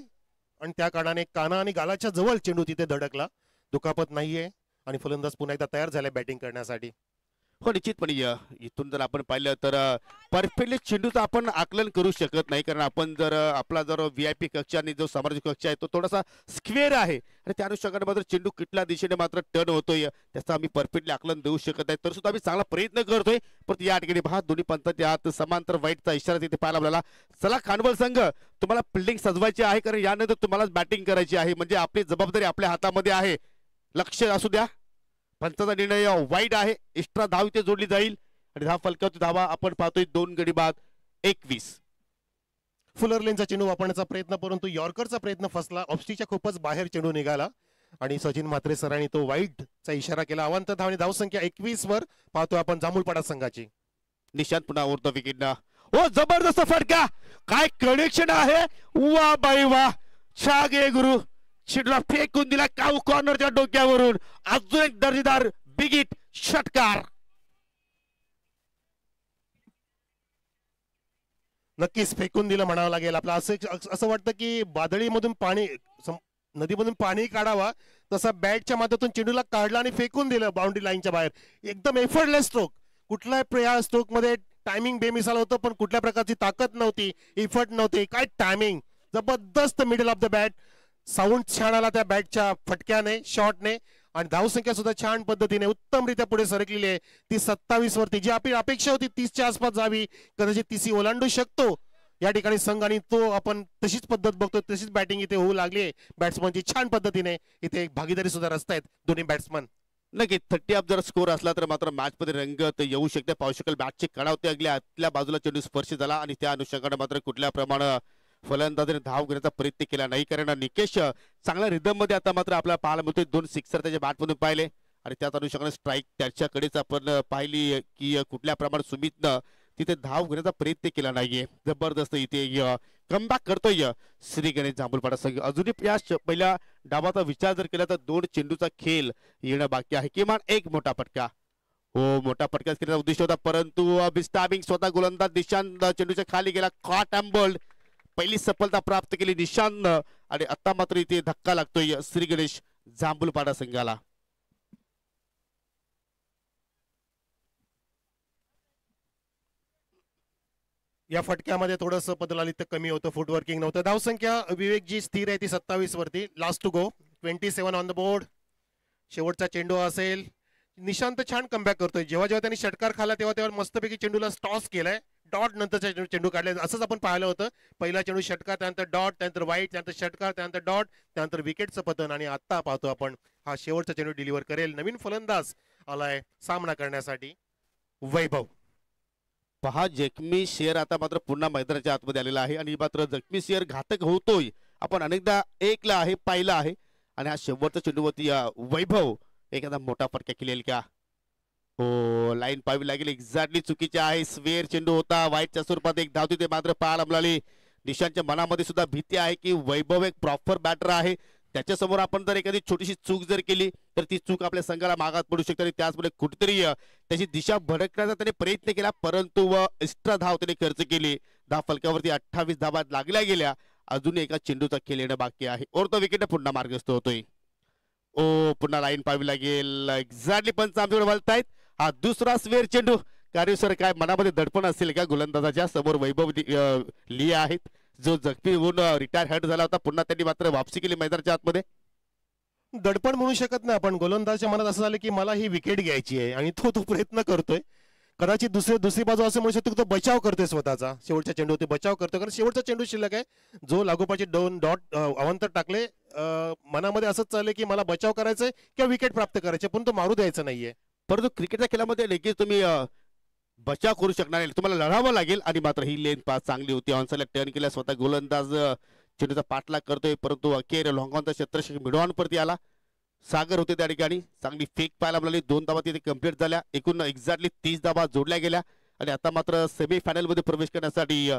आणि त्या कारणाने काना आणि गालाच्या जवळ चेंडू तिथे धडकला. दुखापत नाहीये आणि फलंदाज पुन्हा एकदा तयार झाले बॅटिंग करण्यासाठी. हो, निश्चितपणे इथून जर आपण पाहिलं तर परफेक्टली चेंडूचं आपण आकलन करू शकत नाही, कारण आपण जर आपला जर VIP कक्ष आणि जो सामाजिक कक्ष आहे तो थोडासा स्क्वेअर आहे आणि त्या अनुषंगाने मात्र चेंडू कुठल्या दिशेने मात्र टर्न होतोय त्याचं आम्ही परफेक्टली आकलन देऊ शकत नाही. तर सुद्धा आम्ही चांगला प्रयत्न करतोय. पण या ठिकाणी पहा, दोन्ही पंथांच्या हात समांतर वाईटचा इशारा तिथे पाहायला मिळाला. चला खानवल संघ, तुम्हाला फिल्डिंग सजवायची आहे कारण यानंतर तुम्हाला बॅटिंग करायची आहे, म्हणजे आपली जबाबदारी आपल्या हातामध्ये आहे. लक्ष असू द्या, पंचाचा निर्णय वाईट आहे. एक्स्ट्रा धाव इथे जोडली जाईल आणि धाव फलकावरती धावा आपण पाहतोय 2 गडी बाद 21. फुलर लेनचा चेंडू वापरण्याचा प्रयत्न, परंतु यॉर्करचा प्रयत्न फसला. ऑफस्टिकच्या खूपच बाहेर चेंडू निघाला आणि सचिन म्हात्रे सरांनी तो वाईटचा इशारा केला. अवांतर धावणी धावसंख्या 21 वर पाहतोय आपण जांभूळपाडा संघाची. निशांत पुन्हा उरतो विकेटना. ओ, जबरदस्त फटका, काय कनेक्शन आहे, वा बाई वा, छा गे गुरु. चेंडूला फेकून दिला काऊ कॉर्नरच्या डोक्यावरून. अजून एक दर्जेदार बिग हिट षटकार. नक्कीच फेकून दिलं म्हणावं लागेल. आपलं असं वाटतं की बादळीमधून पाणी नदीमधून पाणी काढावा तसा बॅटच्या माध्यमातून चेंडूला काढला आणि फेकून दिलं बाउंड्री लाईनच्या बाहेर. एकदम एफर्टलेस स्ट्रोक. कुठल्याही स्ट्रोक मध्ये टायमिंग बेमिसाल होतं, पण कुठल्या प्रकारची ताकद नव्हती, इफर्ट नव्हती, काय टायमिंग. जबरदस्त middle of the bat. Sound छान आला त्या बॅटच्या फटक्याने, शॉटने, आणि धावसंख्या सुद्धा छान पद्धतीने उत्तमरित्या पुढे सरकलेली आहे. ती 27 वरती, जी आपली अपेक्षा होती 30च्या आसपास जावी, कदाचित 30 ओलांडू शकतो या ठिकाणी संघ, आणि तो आपण तशीच पद्धत बघतो, तशीच बॅटिंग इथे होऊ लागली आहे बॅट्समनची. छान पद्धतीने इथे एक भागीदारी सुद्धा रचतायत दोन्ही बॅट्समन. नक्की 30 अप जर स्कोर असला तर मात्र मॅच मध्ये रंगत येऊ शकते. पाहू शकेल बॅटची कडावते अगल्या आतल्या बाजूला चेंडू स्पर्श झाला आणि त्या अनुषंगाने मात्र कुठल्या प्रमाणे फलंदाजाने धाव घेण्याचा प्रयत्न केला नाही, कारण निकेश चांगल्या रिदम मध्ये आता मात्र आपल्याला पाहायला मिळतोय. 2 सिक्सर त्याच्या बॅटमधून पाहिले आणि त्याच अनुषंगाने स्ट्राईक त्याच्याकडेच आपण पाहिली की कुठल्या प्रमाणात सुमितनं तिथे धाव घेण्याचा प्रयत्न केला नाहीये. जबरदस्त इथे कमबॅक करतोय श्री गणेश जांभूलपाडा संघ. अजूनही या पहिल्या डावाचा विचार जर केला तर 2 चेंडूचा खेळ येणं बाकी आहे, किमान एक मोठा फटका. हो, मोठा फटकाच केल्याचा उद्देश होता, परंतु बिस्टाबिंग स्वतः गोलंदाज निशांत चेंडूच्या खाली गेला. Caught and bowled. पहिली सफलता प्राप्त केली निशांत, आणि आता मात्र इथे धक्का लागतोय श्री गणेश जांभूलपाडा संघाला. या फटक्यामध्ये थोडंसं बदलालित्य कमी होतं, फुटवर्किंग नव्हतं. धावसंख्या विवेक जी स्थिर आहे ती 27 वरती. Last to go, 27 on the board. शेवटचा चेंडू असेल. निशांत छान कमबॅक करतोय. जेव्हा जेव्हा त्यांनी षटकार खाला तेव्हा मस्तपैकी चेंडूला टॉस केलाय. डॉट नंतरचा चेंडू काढले, असंच आपण पाहिलं होतं. पहिला चेंडू षटकार, त्यानंतर डॉट, त्यानंतर वाईट, त्यानंतर षटकार, त्यानंतर डॉट, त्यानंतर विकेटचं पतन, आणि आता पाहतो आपण हा शेवटचा चेंडू डिलिव्हर करेल. नवीन फलंदाज आलाय सामना करण्यासाठी, वैभव. पहा, जखमी शेअर आता मात्र पुन्हा मैदानाच्या आतमध्ये आलेला आहे, आणि मात्र जखमी शेअर घातक होतोय आपण अनेकदा ऐकलं आहे, पाहिलं आहे. आणि हा शेवटचा चेंडूवरती वैभव एखादा मोठा फटका केलेला का? हो, लाईन पाहावी लागेल. एक्झॅक्टली चुकीचे आहे. स्वेअर चेंडू होता, वाईटच्या स्वरूपात एक धाव तिथे मात्र पाहायला मिळाली. निशांतच्या मनामध्ये सुद्धा भीती आहे की वैभव एक प्रॉपर बॅटर आहे, त्याच्यासमोर आपण जर एखादी छोटीशी चूक जर केली तर ती चूक आपल्या संघाला मागात पडू शकते, आणि त्याचमुळे कुठेतरी त्याची दिशा भडकण्याचा त्याने प्रयत्न केला, परंतु एक्स्ट्रा धाव त्याने खर्च केली. धाव फलकावरती 28 धावा लागल्या गेल्या. अजून एका चेंडूचा खेळ येणं बाकी आहे. और तो विकेट पुन्हा मार्गस्थ होतोय. ओ, पुन्हा लाईन पाहावी लागेल. एक्झॅक्टली पंच आमच्याकडे वळतायत. हा दुसरा स्वेअर चेंडू. कार्य काय मनामध्ये दडपण असेल का? गोलंदाजाच्या समोर वैभव लिया आहेत, जो जखमी होऊन रिटायर हर्ट झाला होता. पुन्हा त्यांनी मात्र वापसी केली मैदानाच्या आतमध्ये. दडपण म्हणू शकत नाही आपण. गोलंदाजच्या मनात असं झालं की मला ही विकेट घ्यायची आहे, आणि तो प्रयत्न करतोय. कदाचित दुसरी बाजू असं म्हणू शकतो की तो बचाव करतोय स्वतःचा. शेवटच्या चेंडूवरती बचाव करतोय, कारण शेवटचा चेंडू शिल्लक आहे. जो लागोपाची 2 डॉट अवंतर टाकले, मनामध्ये असंच चाललंय की मला बचाव करायचंय किंवा विकेट प्राप्त करायचे, पण तो मारू द्यायचा नाहीये. परंतु क्रिकेटच्या खेळामध्ये नक्कीच तुम्ही बचाव करू शकणार नाही, तुम्हाला लढावं लागेल. आणि मात्र ही लेन पास चांगली होती. ऑनसाईडला टर्न केला, स्वतः गोलंदाज चेंडूचा पाठलाग करतोय, परंतु अखेर लॉंगॉनचा क्षेत्ररक्षक मिडऑन परती आला. सागर होते त्या ठिकाणी. चांगली फेक पाहायला मिळाली. 2 धावा तिथे कंप्लीट झाल्या. एकूण एक्झॅक्टली 30 धावा जोडल्या गेल्या, आणि आता मात्र सेमीफायनल मध्ये प्रवेश करण्यासाठी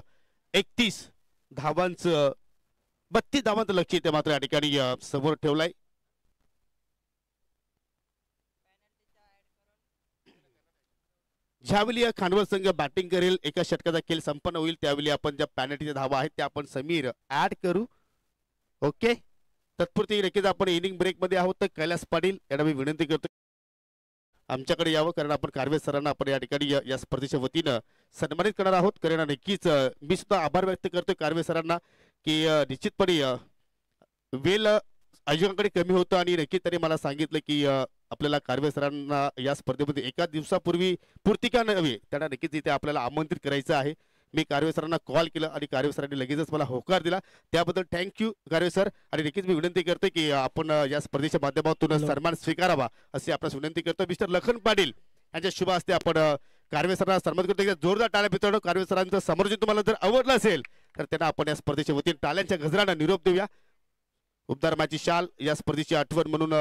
31 धावांचं 32 धावांचं लक्ष्य इथे मात्र या ठिकाणी समोर ठेवलंय. ज्यावेळी खांडवल संघ बॅटिंग करेल, एका षटकाचा खेळ संपन्न होईल, त्यावेळी आपण ज्या पॅनल्टीच्या धावा आहेत त्या आपण समीर ऍड करू. ओके, तत्पुरती नक्कीच आपण इनिंग ब्रेक मध्ये आहोत. तर कैलास पाटील यांना मी विनंती करतो आमच्याकडे यावं, कारण आपण कारवे सरांना आपण या ठिकाणी या स्पर्धेच्या वतीनं सन्मानित करणार आहोत. कारण नक्कीच मी सुद्धा आभार व्यक्त करतोय कारवे सरांना की निश्चितपणे वेळ आयोजकांकडे कमी होतं, आणि नक्कीच त्यांनी मला सांगितलं की आपल्याला कारवे सरांना या स्पर्धेमध्ये एका दिवसापूर्वी पूर्ती का नव्हे, त्यांना नक्कीच इथे आपल्याला आमंत्रित करायचं आहे. मी कारवे सरांना कॉल केला आणि कारवे सरांनी लगेचच मला होकार दिला. त्याबद्दल थँक्यू कारवे सर. आणि नक्कीच मी विनंती करतो की आपण या स्पर्धेच्या माध्यमातून सन्मान स्वीकारावा अशी आपल्यास विनंती करतो. मिस्टर लखन पाटील यांच्या शुभ हस्ते आपण कारवे सरांना सन्मान करतो. जोरदार टाळ्या मित्रांनो. कारवे सरांचं समर्जन तुम्हाला जर आवडलं असेल तर त्यांना आपण या स्पर्धेच्या वतीने टाळ्यांच्या गजरानं निरोप देऊया. उपदारमाची शाल या स्पर्धेची आठवण म्हणून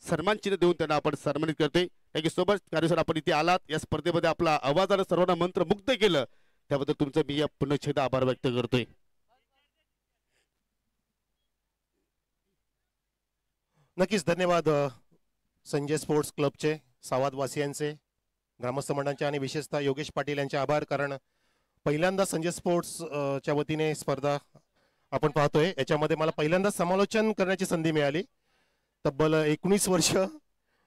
सन्मान चिन्ह देऊन त्यांना आपण सन्मानित करतोय. Thank you so much Karve sir, आपण इथे आलात, या स्पर्धेमध्ये आपला आवाजानं सर्वांना मंत्रमुग्ध केलं, त्याबद्दल तुमचं मी पुनश्च आभार व्यक्त करतोय. नक्कीच धन्यवाद संजय स्पोर्ट्स क्लबचे, सावादवासियांचे, ग्रामस्थ मंडळांचे, आणि विशेषतः योगेश पाटील यांचे आभार. कारण पहिल्यांदा संजय स्पोर्ट्स च्या वतीने स्पर्धा आपण पाहतोय. याच्यामध्ये मला पहिल्यांदा समालोचन करण्याची संधी मिळाली. तब्बल 19 वर्ष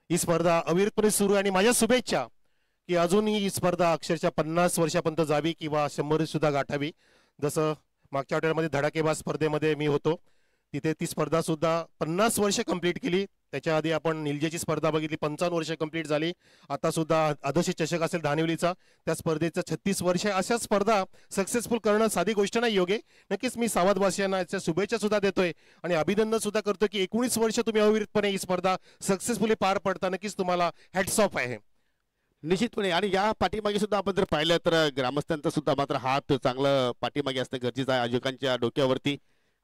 ही स्पर्धा अविरतपणे सुरू आहे आणि माझ्या शुभेच्छा की अजूनही ही स्पर्धा अक्षरशः 50 वर्षापर्यंत जावी किंवा 100 सुद्धा गाठावी. जसं मागच्या आठवड्यामध्ये धडाकेबाज स्पर्धेमध्ये मी होतो, तिथे ती स्पर्धा सुद्धा 50 वर्ष कंप्लीट केली. त्याच्या आधी आपण निलजेची स्पर्धा बघितली, 55 वर्ष कंप्लीट झाली. आता सुद्धा आदर्श चषक असेल धानिवलीचा, त्या स्पर्धेचं 36 वर्ष. अशा स्पर्धा सक्सेसफुल करणं साधी गोष्ट नाही योगे. नक्कीच मी सावधवासियांना याच्या शुभेच्छा सुद्धा देतोय आणि अभिनंदन सुद्धा करतो की 19 वर्ष तुम्ही अविरतपणे ही स्पर्धा सक्सेसफुली पार पडता. नक्कीच तुम्हाला हॅट्स ऑफ आहे. निश्चितपणे. आणि या पाठीमागे सुद्धा आपण जर पाहिलं तर ग्रामस्थांचा सुद्धा मात्र हात चांगलं पाठीमागे असणं गरजेचं आहे आयोजकांच्या डोक्यावरती.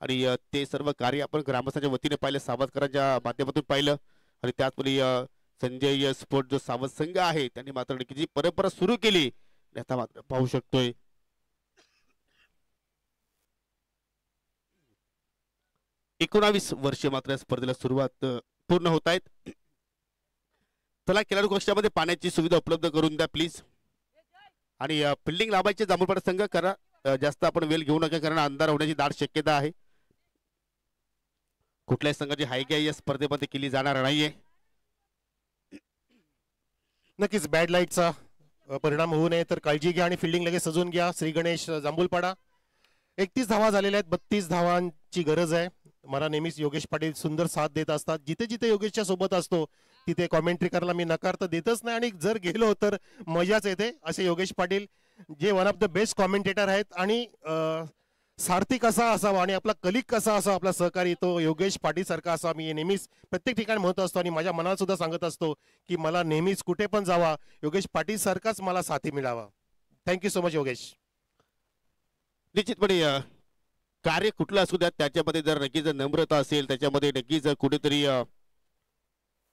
आणि ते सर्व कार्य आपण ग्रामस्थांच्या वतीने पाहिलं, सावधकरांच्या माध्यमातून पाहिलं. आणि त्याचवेळी संजय स्पोर्ट जो सावध संघ आहे त्यांनी मात्र जी परंपरा सुरू केली आता मात्र पाहू शकतोय 19 वर्ष मात्र स्पर्धेला सुरुवात पूर्ण होत आहेत. चला खेळाडू कक्षामध्ये पाण्याची सुविधा उपलब्ध करून द्या प्लीज. आणि फिल्डिंग लावायचे जांभूळपाडा संघ करा, जास्त आपण वेळ घेऊ नका कारण अंधार होण्याची दाट शक्यता आहे. कुठल्याही संघाची हायगाई या स्पर्धेमध्ये केली जाणार नाहीये. नक्कीच बॅड लाईटचा परिणाम होऊ नये तर काळजी घ्या आणि फिल्डिंग लगेच सजून घ्या. श्री गणेश जांभूळपाडा 31 धावा झालेल्या आहेत, 32 धावांची गरज आहे. मला नेहमीच योगेश पाटील सुंदर साथ देत असतात. जिथे जिथे योगेशच्या सोबत असतो तिथे कॉमेंट्री करायला मी नकार तर देतच नाही आणि जर गेलो तर मजाच येते. असे योगेश पाटील जे one of the best commentator आहेत आणि सारथी कसा असावा आणि आपला कलिक कसा असावा आपला सहकारी, तो योगेश पाटील सारखा असा मी नेहमीच प्रत्येक ठिकाणी म्हणत असतो आणि माझ्या मनाला सुद्धा सांगत असतो की मला नेहमीच कुठे पण जावा योगेश पाटील सारखाच मला साथी मिळावा. Thank you so much Yogesh. निश्चितपणे कार्य कुठलं असू द्या त्याच्यामध्ये जर नक्कीच नम्रता असेल, त्याच्यामध्ये नक्कीच कुठेतरी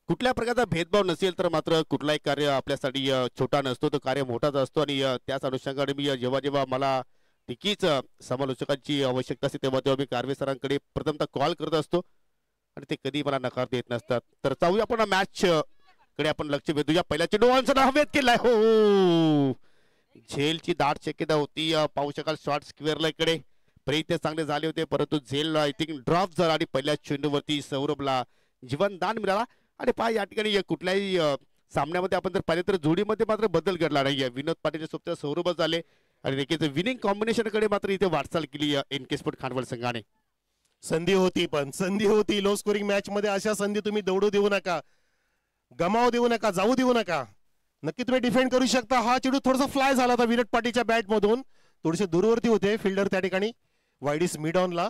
कुठल्या प्रकारचा भेदभाव नसेल तर मात्र कुठलाही कार्य आपल्यासाठी छोटा नसतो, तो कार्य मोठाच असतो. आणि त्याच अनुषंगाने मी जेव्हा जेव्हा मला नक्कीच समालोचकांची आवश्यकता असते तेव्हा तेव्हा मी कारवे सरांकडे प्रथमतः कॉल करत असतो आणि ते कधी मला नकार देत नसतात. तर जाऊया आपण मॅच कडे आपण लक्ष वेधूया. पहिल्या चेंडूचा हवेत केलाय, हो झेलची दाट शक्यता होती. पाहू शकाल शॉर्ट स्क्वेअरला इकडे प्रयत्न चांगले झाले होते परंतु झेल आय थिंक ड्रॉप झाला आणि पहिल्या चेंडूवरती सौरभला जीवनदान मिळाला. आणि पहा या ठिकाणी कुठल्याही सामन्यामध्ये आपण जर पाहिलं तर जोडीमध्ये मात्र बदल घडला नाहीये. विनोद पाटीलच्या सोबत सौरभच झाले आणि नक्कीच विनिंग कॉम्बिनेशन कडे मात्र इथे वाटचाल केली एनके स्पोर्ट खानवल संघाने. संधी होती पण संधी होती लो स्कोरिंग मॅच मध्ये. अशा संधी तुम्ही दौडू देऊ नका, गमावू देऊ नका, जाऊ देऊ नका. नक्की तुम्ही डिफेंड करू शकता. हा चेंडू थोडासा फ्लाय झाला होता विराट पाटीलच्या बॅट मधून, थोडेसे दूरवरती होते फिल्डर त्या ठिकाणी. वाईडिस मिड ऑनला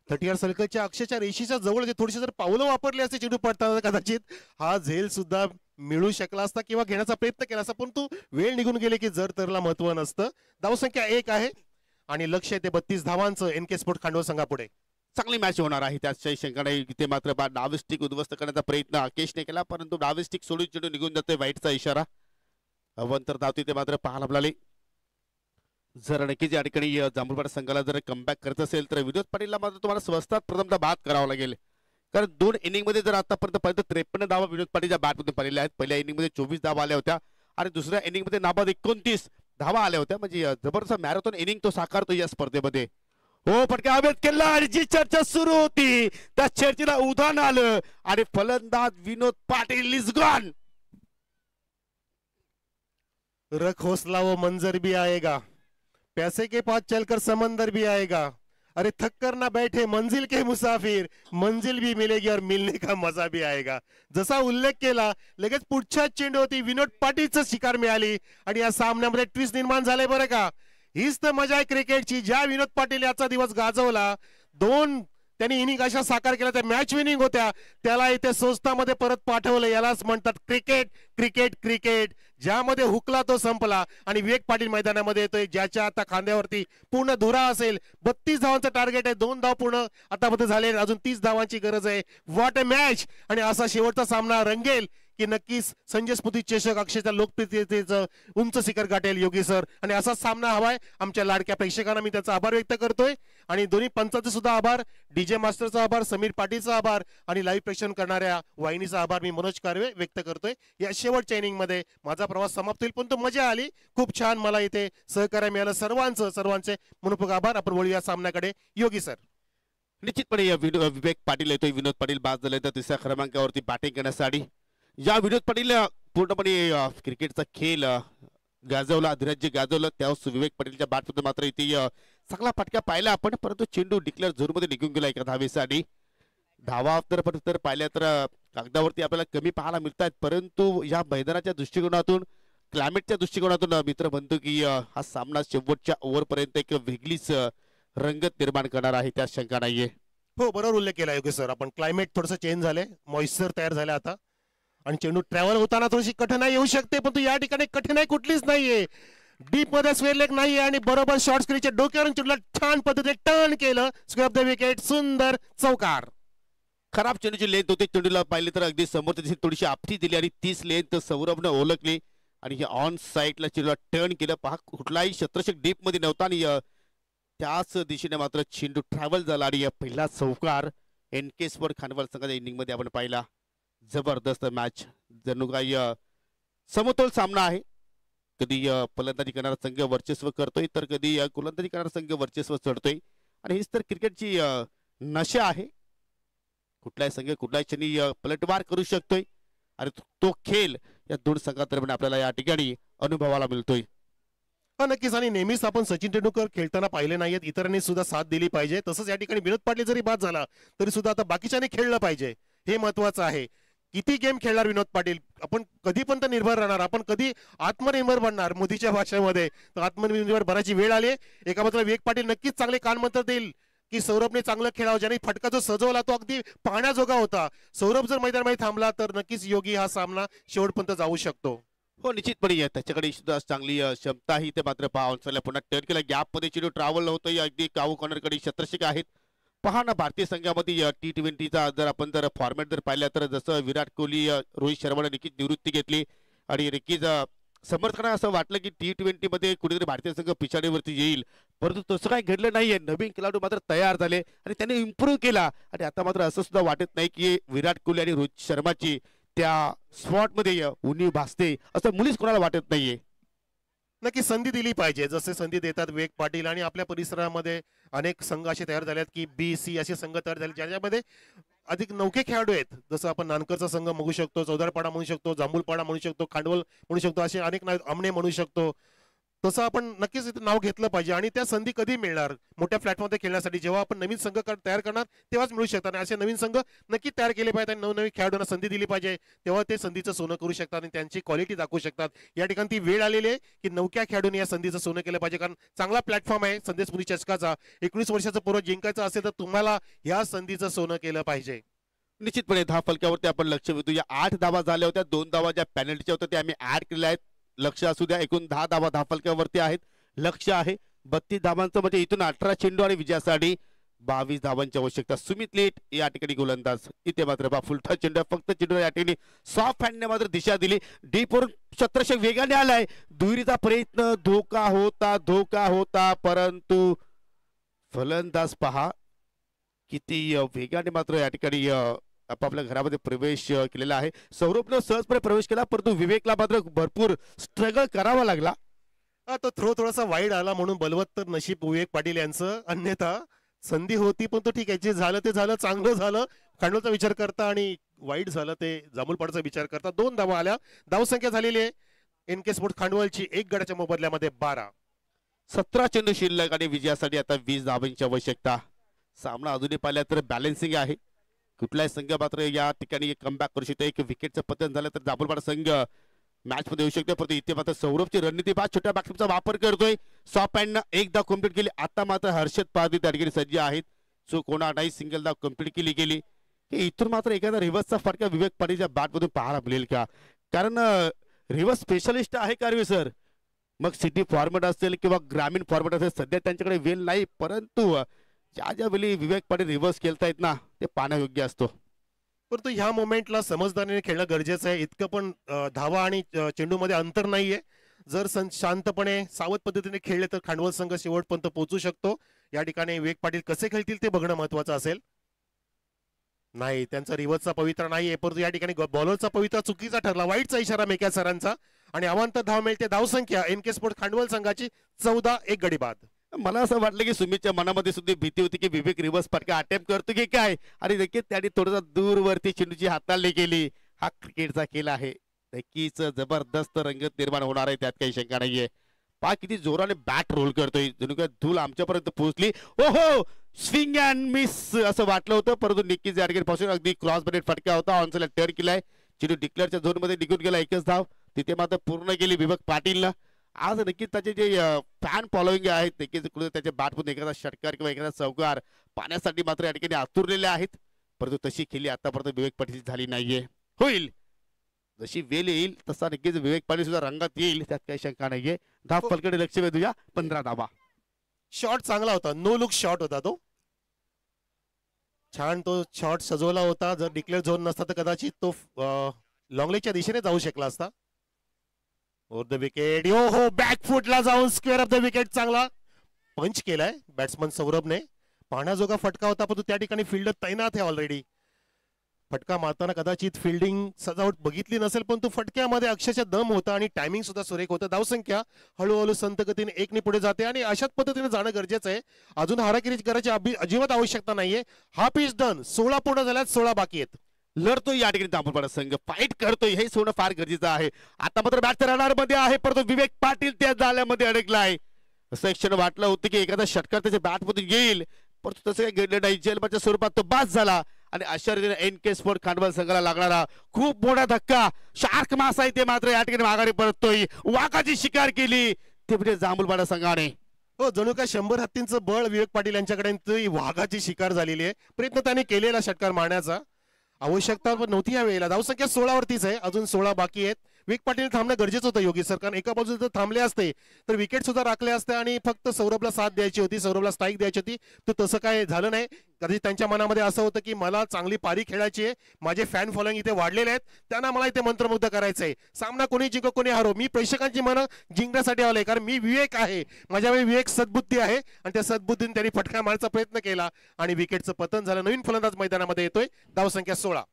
30 सर्कलच्या अक्षरच्या रेषेच्या जवळ थोडेसे जर पावलं वापरले असते चेंडू पडताना कदाचित हा झेल सुद्धा मिळू शकला असता किंवा घेण्याचा प्रयत्न केला असता, परंतु वेळ निघून गेले की जर तरला महत्व नसतं. धावसंख्या 1 आहे आणि लक्ष आहे ते 32 धावांचं एनके स्पोर्ट खांडवा संघापुढे. चांगली मॅच होणार आहे त्याची शंका नाही. इथे मात्र डावी स्टिक उद्ध्वस्त करण्याचा प्रयत्न आकेशने केला परंतु डावी स्टिक सोडून चेंडू निघून जातोय. वाईटचा इशारा. अवंतर धाव तिथे मात्र पाहायला मिळाली. जर नक्कीच या ठिकाणी जांभूळपाडा संघाला जर कमबॅक करत असेल तर विनोद पाटीलला मात्र तुम्हाला स्वस्तात प्रथमतः बाद करावा लागेल. कारण 2 इनिंग मध्ये जर आतापर्यंत 53 धावा विनोद पाटीलच्या बॅटमधून पडलेल्या आहेत. पहिल्या इनिंग मध्ये 24 धावा आल्या होत्या आणि दुसऱ्या इनिंग मध्ये नाबाद 29 धावा आल्या होत्या. म्हणजे जबरदस्त मॅरेथॉन इनिंग तो साकारतो या स्पर्धेमध्ये. हो फटका हवेत केला आणि जी चर्चा सुरू होती त्या चर्चेला उधाण आलं आणि फलंदाज विनोद पाटील इज गॉन. रख हौसला वो मंजर भी आएगा, पैसे के पास चलकर समंदर भी आएगा. अरे थक कर ना बैठे मंजिल के मुसाफिर, मंजिल भी मिलेगी और मिलने का मजा भी आएगा. जसा उल्लेख केला लगेच पुढच्या चेंडू होती विनोद पाटीलचं शिकार मिळाली आणि या सामन्यामध्ये ट्विस्ट निर्माण झाले बरं का. हीच तर मजा आहे क्रिकेटची. ज्या विनोद पाटील याचा दिवस गाजवला, 2 त्यांनी इनिंग अशा साकार केल्या त्या मॅच विनिंग होत्या, त्याला इथे सोस्तामध्ये परत पाठवलं. यालाच म्हणतात क्रिकेट क्रिकेट क्रिकेट. ज्यामध्ये हुकला तो संपला आणि विवेक पाटील मैदानामध्ये येतोय ज्याच्या आता खांद्यावरती पूर्ण धुरा असेल. 32 धावांचं टार्गेट आहे, 2 धाव पूर्ण आतापर्यंत झाले, अजून 30 धावांची गरज आहे. What a match. आणि असा शेवटचा सामना रंगेल की नक्कीच संजय स्मृती चषक अक्षरशः लोकप्रियतेचं उंच शिखर गाठेल योगी सर, आणि असाच सामना हवाय. आमच्या लाडक्या प्रेक्षकांना मी त्याचा आभार व्यक्त करतोय, आणि दोन्ही पंचांचे सुद्धा आभार, डीजे मास्टरचा आभार, समीर पाटीलचा आभार, आणि लाईव्ह प्रेक्षण करणाऱ्या वाहिनीचा आभार मी मनोज कारवे व्यक्त करतोय. या शेवटच्या इनिंग मध्ये माझा प्रवास समाप्त होईल, पण तो मजा आली, खूप छान मला इथे सहकार्य मिळालं. सर्वांचे मनपूर्वक आभार. आपण वळूया सामन्याकडे. योगी सर. निश्चितपणे विवेक पाटील येतोय, विनोद पाटील बाद झाले तर तिसऱ्या क्रमांकावरती बॅटिंग करण्यासाठी. या विनोद पाटील पूर्णपणे क्रिकेटचा खेळ गाजवला, अधिराज्य गाजवलं. त्यावेळेस विवेक पाटीलच्या बॅटमध्ये मात्र इथे चांगला फटका पाहिला आपण, परंतु चेंडू डिक्लेअर झोनमध्ये निघून गेला एका धावेसाठी. धावा तर पाहिल्या तर कागदावरती आपल्याला कमी पाहायला मिळतात, परंतु या मैदानाच्या दृष्टिकोनातून, क्लायमेटच्या दृष्टिकोनातून मित्र म्हणतो की हा सामना शेवटच्या ओव्हरपर्यंत एक वेगळीच रंगत निर्माण करणार आहे, त्या शंका नाहीये. हो, बरोबर उल्लेख केला योगी सर. आपण क्लायमेट थोडंसं चेंज झालंय, मॉइश्चर तयार झालं आता, आणि चेंडू ट्रॅव्हल होताना थोडीशी कठीणाई येऊ शकते, पण या ठिकाणी कठीणाई कुठलीच नाहीये. डीप मध्ये स्क्वेअर लेग नाहीये, आणि बरोबर शॉर्ट स्क्रीनच्या डोक्यावरून चेंडूला छान पद्धतीने टर्न केलं, स्क्वेअर ऑफ द विकेट, सुंदर चौकार. खराब चेंडूची लेंथ होती, चेंडूला पाहिले तर अगदी समोर थोडीशी आपटी दिली, आणि तीच लेंथ सौरभनं ओळखली, आणि हे ऑन साईडला चेंडूला टर्न केलं. पहा, कुठलाही शत्रक्षक डीप मध्ये नव्हता, आणि त्याच दिशेने मात्र चेंडू ट्रॅव्हल झाला, आणि पहिला चौकार एनके स्पोर्ट खानवल संघाच्या इनिंग मध्ये आपण पाहिला. जबरदस्त मॅच, जणू काही समतोल सामना आहे. कधी फलंदाजी करणारा संघ वर्चस्व करतोय, तर कधी गोलंदाजी करणारा संघ वर्चस्व चढतोय, आणि हीच तर क्रिकेटची नशा आहे. कुठलाही संघ कुठल्याही क्षणी पलटवार करू शकतोय, आणि तो खेळ या दोन संघांदरम्यान आपल्याला या ठिकाणी अनुभवाला मिळतोय. हा, नक्कीच. आणि नेहमीच आपण सचिन तेंडुलकर खेळताना पाहिले नाहीयेत, इतरांनी सुद्धा साथ दिली पाहिजे. तसंच या ठिकाणी विनोद पाटील जरी बाद झाला तरी सुद्धा आता बाकीच्याने खेळलं पाहिजे, हे महत्वाचं आहे. किती गेम खेळणार विनोद पाटील, आपण कधी पण तर निर्भर राहणार, आपण कधी आत्मनिर्भर बनणार. मोदीच्या भाषेमध्ये तर आत्मनिर्भर बनायची वेळ आली. एका मात्र विवेक पाटील नक्कीच चांगले कानमंत्र देईल की सौरभने चांगलं खेळावं. ज्याने फटका जो सजवला तो अगदी पाहण्याजोगा होता. सौरभ जर मैदानामध्ये थांबला तर नक्कीच योगी हा सामना शेवटपर्यंत जाऊ शकतो. हो, निश्चितपणे त्याच्याकडे सुद्धा चांगली क्षमता ही, ते मात्र पहा पुन्हा टर्न केला, गॅप मध्ये चेंडू ट्रॅव्हल होतोय, अगदी काऊ कॉर्नरकडे शतरक्षक आहेत. पहा ना, भारतीय संघामध्ये T20चा जर आपण जर फॉर्मॅट जर पाहिला तर जसं विराट कोहली, रोहित शर्माने नक्कीच निवृत्ती घेतली, आणि नक्कीच समर्थकांना असं वाटलं की T20 मध्ये कुठेतरी भारतीय संघ पिछाडीवरती येईल, परंतु तसं काही घडलं नाहीये. नवीन खेळाडू मात्र तयार झाले, आणि त्यांनी इम्प्रूव्ह केला, आणि आता मात्र असं सुद्धा वाटत नाही की विराट कोहली आणि रोहित शर्माची त्या स्पॉटमध्ये उणीव भासते, असं मुलीच कोणाला वाटत नाहीये. नक्की संधी दिली पाहिजे, जसे संधी देतात विवेक पाटील. आणि आपल्या परिसरामध्ये अनेक संघ असे तयार झालेत की BC असे संघ तयार झाले ज्याच्यामध्ये अधिक नौके खेळाडू आहेत. जसं आपण नानकरचा संघ म्हणू शकतो, चौदारपाडा म्हणू शकतो, जांभूलपाडा म्हणू शकतो, खांडवल म्हणू शकतो, असे अनेक नाव, आमने म्हणू शकतो. तसं आपण नक्कीच नाव घेतलं पाहिजे. आणि त्या संधी कधी मिळणार मोठ्या प्लॅटफॉर्ममध्ये खेळण्यासाठी, जेव्हा आपण नवीन संघ तयार करणार तेव्हाच मिळू शकतात. आणि असे नवीन संघ नक्की तयार केले पाहिजे, आणि नवनवीन खेळाडूंना संधी दिली पाहिजे, तेव्हा ते संधीचं सोनं करू शकतात आणि त्यांची क्वालिटी दाखवू शकतात. या ठिकाणी ती वेळ आलेली आहे की नवख्या खेळाडूंनी या संधीचं सोनं केलं पाहिजे, कारण चांगला प्लॅटफॉर्म आहे संजय स्मृती चषकाचा. 19 वर्षाचं पोरं जिंकायचं असेल तर तुम्हाला या संधीचं सोनं केलं पाहिजे. निश्चितपणे धाव फलकावरती आपण लक्ष वेधू. या 8 धावा झाल्या होत्या, 2 धावा ज्या पेनल्टीच्या होत्या त्या आम्ही ऍड केलेल्या आहेत. लक्ष असू द्या, एकूण 10 धावा धाव फलकावरती आहेत. लक्ष आहे 32 धावांचं, म्हणजे इथून 18 चेंडू आणि विजयासाठी 22 धावांची आवश्यकता. सुमित लेट या ठिकाणी गोलंदाज, इथे मात्र फुलटा चेंडू, फक्त चेंडू या ठिकाणी सॉफ्ट हँडने मात्र दिशा दिली. डीपवरून शतरक्षक वेगाने आलाय, दुहेरीचा प्रयत्न, धोका होता, परंतु फलंदाज पहा किती वेगाने मात्र या ठिकाणी आपापल्या घरामध्ये प्रवेश केलेला आहे. सौरभनं सहजपणे प्रवेश केला, परंतु विवेकला मात्र भरपूर स्ट्रगल करावा लागला. तो थ्रो थोडासा वाईड आला म्हणून बलवत्तर नशीब विवेक पाटील यांचं, अन्यथा संधी होती. पण तो ठीक आहे, जे झालं ते झालं, चांगलं झालं. खांडवलचा विचार करता आणि वाईड झालं ते जांभूलपाडचा विचार करता. 2 धावा आल्या, धावसंख्या झालेली आहे NK स्पोर्ट खांडवलची 1 गडाच्या मोबदल्यामध्ये 12. 17 चेंडू शिल्लक, आणि विजयासाठी आता 20 धावांची आवश्यकता. सामना अजूनही पाहिला तर बॅलन्सिंग आहे. कुठलाही संघ मात्र या ठिकाणी कमबॅक करू शकतो. एक विकेटचं पतन झालं तर जांभूलपाडा संघ मॅच मध्ये येऊ शकतो, परंतु इथे मात्र सौरभची रणनीती बाद छोट्या बॅकस्टॉपचा वापर करतोय. सॉफ्ट हँडनं 1 धाव कंप्लीट केली. आता मात्र हर्षद पारधी त्या ठिकाणी सज्ज आहेत, सो कोणा नाही, सिंगल धाव कंप्लीट केली गेली. इथून मात्र एखादा रिव्हर्सचा फटका विवेक पाटीलच्या बॅट मधून पाहायला मिळेल का, कारण रिव्हर्स स्पेशलिस्ट आहे कारवे सर. मग सिटी फॉर्मॅट असेल किंवा ग्रामीण फॉर्मॅट असेल, सध्या त्यांच्याकडे वेल नाही, परंतु ज्या वेळी विवेक पाटील रिव्हर्स खेळतायत ना, ते पाहण्यायोग्य असतो. परंतु ह्या मोमेंटला समजदारीने खेळणं गरजेचं आहे. इतकं पण धावा आणि चेंडूमध्ये अंतर नाहीये. जर शांतपणे सावध पद्धतीने खेळले तर खांडवल संघ शेवटपर्यंत पोहोचू शकतो. या ठिकाणी विवेक पाटील कसे खेळतील ते बघणं महत्वाचं असेल. नाही, त्यांचा रिव्हर्सचा पवित्रा नाहीये, परंतु या ठिकाणी बॉलरचा पवित्रा चुकीचा ठरला. वाईटचा इशारा मेक्या सरांचा आणि अवांतर धाव मिळते. धावसंख्या एनके स्पोर्ट खांडवल संघाची 14, 1 गडी बाद. मला असं वाटलं की सुमितच्या मनामध्ये सुद्धा भीती होती की विवेक रिव्हर्स फटका अटेम्प्ट करतो की काय, आणि नक्कीच त्याने थोडासा दूरवरती चेंडूची हाताळणी केली. हा क्रिकेटचा खेळ आहे, नक्कीच जबरदस्त रंगत निर्माण होणार आहे, त्यात काही शंका नाहीये. पा किती जोराने बॅट रोल करतोय, जणू काय धूल आमच्यापर्यंत पोहोचली. ओहो, स्विंग अँड मिस असं वाटलं होतं, परंतु निक्कीच यार्गेट पासून अगदी क्रॉस बरेट फटका होता. ऑनसेला टर्न केलाय, चेंडू डिक्लेअरच्या झोन मध्ये निघून गेला. एकच धाव तिथे मात्र पूर्ण केली विवेक पाटीलनं. आज नक्कीच त्याचे जे फॅन फॉलोईंग आहेत, नक्कीच कुठे त्याच्या बॅटमधून एखादा षटकार किंवा एखादा चौकार पाण्यासाठी मात्र या ठिकाणी आतुरलेले आहेत, परंतु तशी खेळी आतापर्यंत विवेक पाटील झाली नाहीये. होईल, जशी वेळ येईल तसा नक्कीच विवेक पाटील सुद्धा रंगात येईल, त्यात काही शंका नाहीये. धाव फलकडे लक्ष वेधूया. 15 धावा. शॉट चांगला होता, नो लुक शॉट होता तो. छान तो शॉट सजवला होता. जर डिक्लेअर झोन नसता तर कदाचित तो लॉंगलेच्या दिशेने जाऊ शकला असता. ओव्हर द विकेट, यो हो, बॅकफुटला जाऊन स्क्वेअर ऑफ द विकेट. चांगला पंच केलाय बॅट्समन सौरभने. पाहण्याजोगा फटका होता, परंतु त्या ठिकाणी फिल्डर तैनात आहे ऑलरेडी. फटका मारताना कदाचित फिल्डिंग सजावट बघितली नसेल, पण तो फटक्यामध्ये अक्षरशः दम होता आणि टायमिंग सुद्धा सुरेख होतं. धावसंख्या हळूहळू संत गतीने 1 पुढे जाते आणि अशाच पद्धतीने जाणं गरजेचं आहे. अजून हाराकिरी करायची अजिबात आवश्यकता नाहीये. हा पिच डन. 16 पूर्ण झाल्यात, 16 बाकी आहेत. लढतोय या ठिकाणी तांबडपाडा संघ, फाईट करतोय, हे सोडणं फार गरजेचं आहे. आता मात्र बॅट रडार मध्ये आहे, परंतु विवेक पाटील त्या जाळ्यामध्ये अडकलाय. असं क्षण वाटलं होतं की एखादा षटकार त्याच्या बॅट मधून येईल, परंतु तसं काही घडलं नाही. जेलबाच्या स्वरूपात तो बाद झाला आणि अशा रीतीने एनके स्पोर्ट खांडवल संघाला लागणारा खूप मोठा धक्का. शार्क मास आहे ते मात्र या ठिकाणी माघारी परततोय. वाघाची शिकार केली ते म्हणजे जांभूलपाडा संघाने. हो, जणू काय 100 हत्तींचं बळ विवेक पाटील यांच्याकडे वाघाची शिकार झालेली आहे. प्रयत्न त्याने केलेला षटकार मारण्याचा, आवश्यकता नव्हती या वेळेला. धावसंख्या 16 वरतीच आहे, अजून 16 बाकी आहेत. विवेक पाटील थांबणं गरजेचं होतं योगी सर, कारण एका बाजूला जर थांबले असते तर विकेट सुद्धा राखले असते आणि फक्त सौरभला साथ द्यायची होती, सौरभला स्ट्राईक द्यायची होती. तर तसं काय झालं नाही. कधी त्यांच्या मनामध्ये असं होतं की मला चांगली पारी खेळायची आहे, माझे फॅन फॉलोइंग इथे वाढलेले आहेत, त्यांना मला इथे मंत्रमुग्ध करायचं आहे. सामना कोणी जिंको कोणी हारो, मी प्रेक्षकांची मनं जिंकण्यासाठी आलोय, कारण मी विवेक आहे, माझ्यावेळी विवेक सद्बुद्धी आहे. आणि त्या सद्बुद्धीने त्यांनी फटका मारण्याचा प्रयत्न केला आणि विकेटचं पतन झालं. नवीन फलंदाज मैदानामध्ये येतोय. धावसंख्या 16.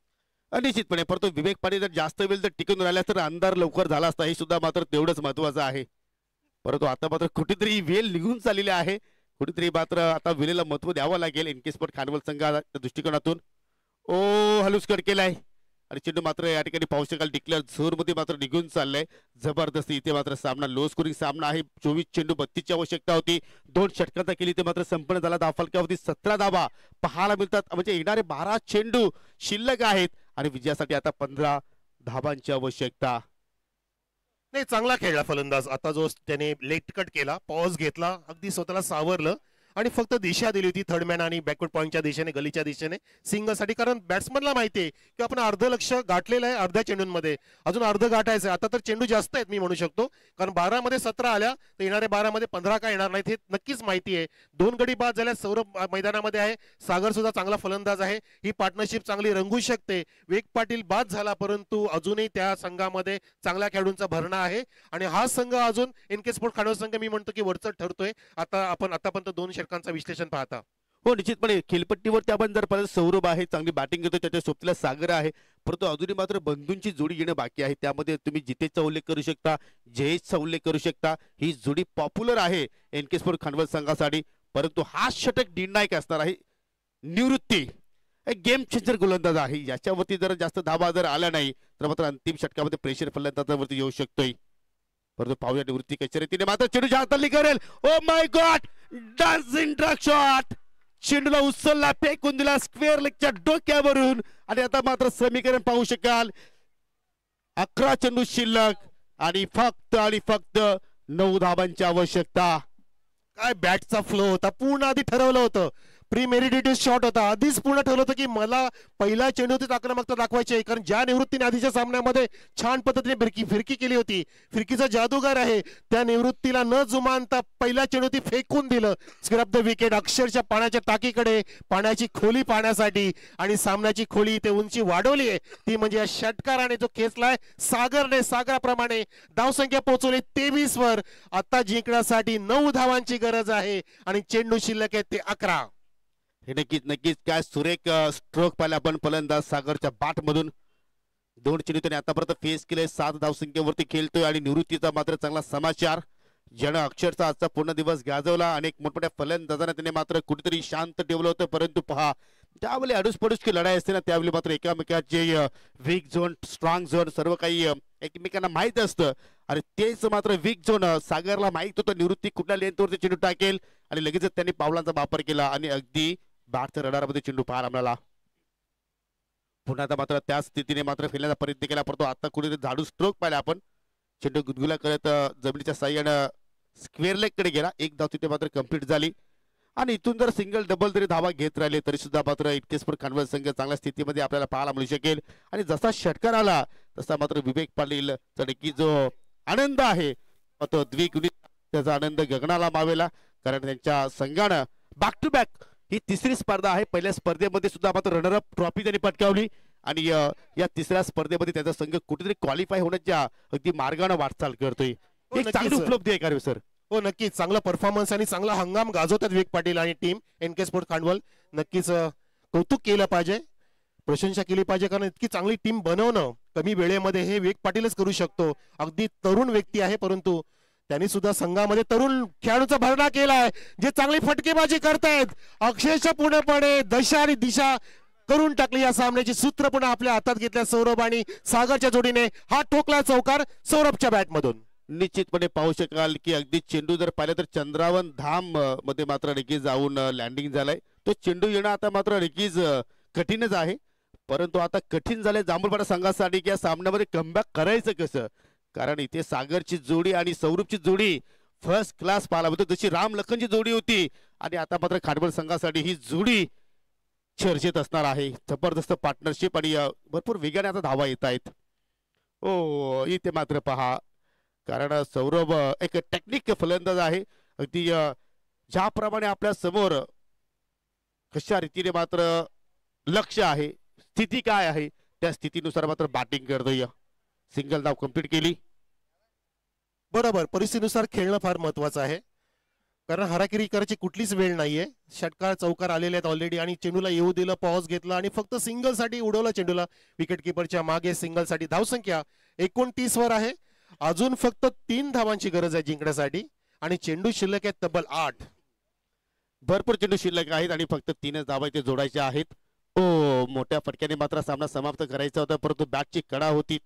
निश्चितपणे, परंतु विवेक पाटील जर जास्त वेळ जर टिकून राहिला तर अंधार लवकर झाला असता, हे सुद्धा मात्र तेवढंच महत्वाचं आहे. परंतु आता मात्र कुठेतरी वेळ निघून चाललेली आहे, कुठेतरी मात्र आता वेळेला महत्व द्यावं लागेल एनके स्पोर्ट खांडवल संघाच्या दृष्टिकोनातून. ओ, हलूस कट केलाय आणि चेंडू मात्र या ठिकाणी पाहू शकाल डिक्लेअर झोन मध्ये मात्र निघून चाललंय. जबरदस्ती इथे मात्र सामना लो स्कोरिंग सामना आहे. 24 चेंडू 32 ची आवश्यकता होती, 2 षटकांचा केली ते मात्र संपन्न झाला. धावफलकावरती 17 धावा पाहायला मिळतात, म्हणजे येणारे 12 चेंडू शिल्लक आहेत आणि विजयासाठी आता 15 धावांची आवश्यकता. नाही, चांगला खेळला फलंदाज. आता जो त्याने लेट कट केला, पॉज घेतला, अगदी स्वतःला सावरलं आणि फक्त दिशा दिली होती थर्डमॅन आणि बॅकवर्ड पॉईंटच्या दिशेने, गलीच्या दिशेने सिंगलसाठी. कारण बॅट्समनला माहिती आहे की आपण अर्ध लक्ष गाठलेलं आहे अर्ध्या चेंडूंमध्ये, अजून अर्ध गाठायचं आहे. आता तर चेंडू जास्त आहेत मी म्हणू शकतो, कारण 12 मध्ये 17 आल्या तर येणाऱ्या 12 मध्ये 15 का येणार नाहीत हे नक्कीच माहिती आहे. 2 गडी बाद झाल्या. सौरभ मैदानामध्ये आहे, सागर सुद्धा चांगला फलंदाज आहे. ही पार्टनरशिप चांगली रंगू शकते. विवेक पाटील बाद झाला, परंतु अजूनही त्या संघामध्ये चांगल्या खेळाडूंचा भरणा आहे आणि हा संघ अजून एनके स्पोर्ट खांडवल संघ मी म्हणतो की वरचढ ठरतोय. आता आपण आतापर्यंत 2 षटकांचं विश्लेषण पाहता. हो, निश्चितपणे खेळपट्टीवरती आपण जर परत सौरभ आहे, चांगली बॅटिंग करतो, त्याच्या सोबतीला सागर आहे, परंतु अजूनही मात्र बंधूंची जोडी येणं बाकी आहे. त्यामध्ये तुम्ही जितेशचा उल्लेख करू शकता, जयेशचा उल्लेख करू शकता. ही जोडी पॉप्युलर आहे एनके स्पोर्ट खांडवल संघासाठी, परंतु हा षटक निर्णायक असणार आहे. निवृत्ती एक गेम चेंजर गोलंदाज आहे, याच्यावरती जर जास्त धावा जर आला नाही तर मात्र अंतिम षटकामध्ये प्रेशर फलंदाजावरती येऊ शकतोय. परंतु पाहूया निवृत्ती कशा रीतीने मात्र चेंडूच्या हाताली करेल. Oh my god, dancing drug shot. चेंडूला उचलला, फेकून दिला स्क्वेअर लेगच्या डोक्यावरून आणि आता मात्र समीकरण पाहू शकाल. 11 चेंडू शिल्लक आणि फक्त 9 धावांची आवश्यकता. काय बॅटचा फ्लो होता, पूर्ण आधी ठरवलं होतं, प्रीमेडिटेटेड शॉट होता. आधीच पूर्ण ठरलं होतं की मला पहिला चेंडूतीत आक्रमकता दाखवायची आहे, कारण ज्या निवृत्तीने आधीच्या सामन्यामध्ये छान पद्धतीने फिरकी केली होती, फिरकीचा जादूगार आहे, त्या निवृत्तीला न जुमानता पहिला चेंडूती फेकून दिलं स्क्रॅप द विकेट, अक्षरशः पाण्याच्या टाकीकडे, पाण्याची खोली पाहण्यासाठी. आणि सामन्याची खोली ते उंची वाढवली आहे ती म्हणजे या षटकाराने जो खेचलाय सागरने. सागराप्रमाणे धावसंख्या पोहोचवली 23 वर. आता जिंकण्यासाठी 9 धावांची गरज आहे आणि चेंडू शिल्लक आहे ते 11. हे नक्कीच काय सुरेख स्ट्रोक पाहिला आपण फलंदाज सागरच्या बाट मधून. 2 चेंडू त्याने आतापर्यंत फेस केले, 7 धावसंख्येवरती खेळतोय आणि निवृत्तीचा मात्र चांगला समाचार, ज्यानं अक्षरचा आजचा पूर्ण दिवस गाजवला. अनेक मोठमोठ्या फलंदाजांना त्याने मात्र कुठेतरी शांत ठेवलं होतं, परंतु पहा त्यावेळी अडूसपडूसची लढाई असते ना, त्यावेळी मात्र एकामेकाचे वीक झोन स्ट्रॉंग झोन सर्व काही एकमेकांना माहित असतं. आणि तेच मात्र वीक झोन सागरला माहित होतं, निवृत्ती कुठल्या लेंथवरती चेंडू टाकेल आणि लगेचच त्यांनी पावलांचा वापर केला आणि अगदी बॅटच्या रडारमध्ये चेंडू पाहायला मिळाला. पुन्हा आता मात्र त्याच स्थितीने मात्र खेळण्याचा प्रयत्न केला, परंतु आता कुठेतरी झाडू स्ट्रोक पाहिला आपण. चेंडू गुदगुला करत जमिनीच्या साह्यानं स्क्वेअर लेग कडे गेला. 1 धाव तिथे मात्र कंप्लीट झाली आणि इथून जर सिंगल डबल जरी धावा घेत राहिले तरी सुद्धा मात्र इतकेसपूर खानवल संघ चांगल्या स्थितीमध्ये आपल्याला पाहायला मिळू शकेल. आणि जसा षटकार आला तसा मात्र विवेक पाटील की जो आनंद आहे तो द्विगुणित, त्याचा आनंद गगनाला मावेला, कारण त्यांच्या संघानं बॅक टू बॅक ही तिसरी स्पर्धा आहे. पहिल्या स्पर्धेमध्ये सुद्धा मात्र रनरअप ट्रॉफी त्यांनी पटकावली आणि या तिसऱ्या स्पर्धेमध्ये त्याचा संघ कुठेतरी क्वालिफाय होण्याच्या अगदी मार्गाने वाटचाल करतोय. एक चांगली उपलब्धी आहे का सर? हो नक्कीच, चांगला परफॉर्मन्स आणि चांगला हंगाम गाजवतात विवेक पाटील आणि टीम NK स्पोर्ट्स खांडवल. नक्कीच कौतुक केलं पाहिजे, प्रशंसा केली पाहिजे, कारण इतकी चांगली टीम बनवणं कमी वेळेमध्ये हे विवेक पाटीलच करू शकतो. अगदी तरुण व्यक्ती आहे, परंतु त्यांनी सुद्धा संघामध्ये तरुण खेळाडूचा भरणा केलाय जे चांगली फटकेबाजी करतायत. अक्षरशः पूर्णपणे दशा आणि दिशा करून टाकली या सामन्याची. सूत्र पुन्हा आपल्या हातात घेतल्या सौरभ आणि सागरच्या जोडीने. हा ठोकला चौकार सौरभच्या बॅटमधून. निश्चितपणे पाहू शकाल की अगदी चेंडू जर पाहिलं तर चंद्रावन धाम मध्ये मात्र नक्कीच जाऊन लँडिंग झालाय. तो चेंडू येणं आता मात्र नक्कीच कठीणच आहे, परंतु आता कठीण झालंय जांभूळपाडा संघासाठी की या सामन्यामध्ये कमबॅक करायचं कसं, कारण इथे सागरची जोडी आणि सौरभची जोडी फर्स्ट क्लास पाहायला मिळतो, जशी राम लखनची जोडी होती. आणि आता मात्र खांडवल संघासाठी ही जोडी चर्चेत असणार आहे. जबरदस्त पार्टनरशिप आणि भरपूर वेगाने आता धावा येत आहेत. ओ इथे मात्र पहा, कारण सौरभ एक टेक्निक फलंदाज आहे. अगदी ज्याप्रमाणे आपल्या समोर कशा रीतीने मात्र लक्ष आहे, स्थिती काय आहे, त्या स्थितीनुसार मात्र बॅटिंग करतोय. सिंगल धाव कंप्लीट केली. बरोबर, परिस्थितीनुसार खेळणं फार महत्वाचं आहे, कारण हाराकिरी करायची कुठलीच वेळ नाहीये. षटकार चौकार आलेले आहेत ऑलरेडी आणि चेंडूला येऊ दिलं, पॉज घेतला आणि फक्त सिंगल साठी उडवलं चेंडूला विकेट किपरच्या मागे. सिंगल साठी धावसंख्या 29 वर आहे. अजून फक्त 3 धावांची गरज आहे जिंकण्यासाठी आणि चेंडू शिल्लक आहेत तब्बल 8. भरपूर चेंडू शिल्लक आहेत आणि फक्त 3च धावा इथे जोडायचे आहेत. ओ मोठ्या फटक्याने मात्र सामना समाप्त करायचा होता, परंतु बॅटची कडा होती.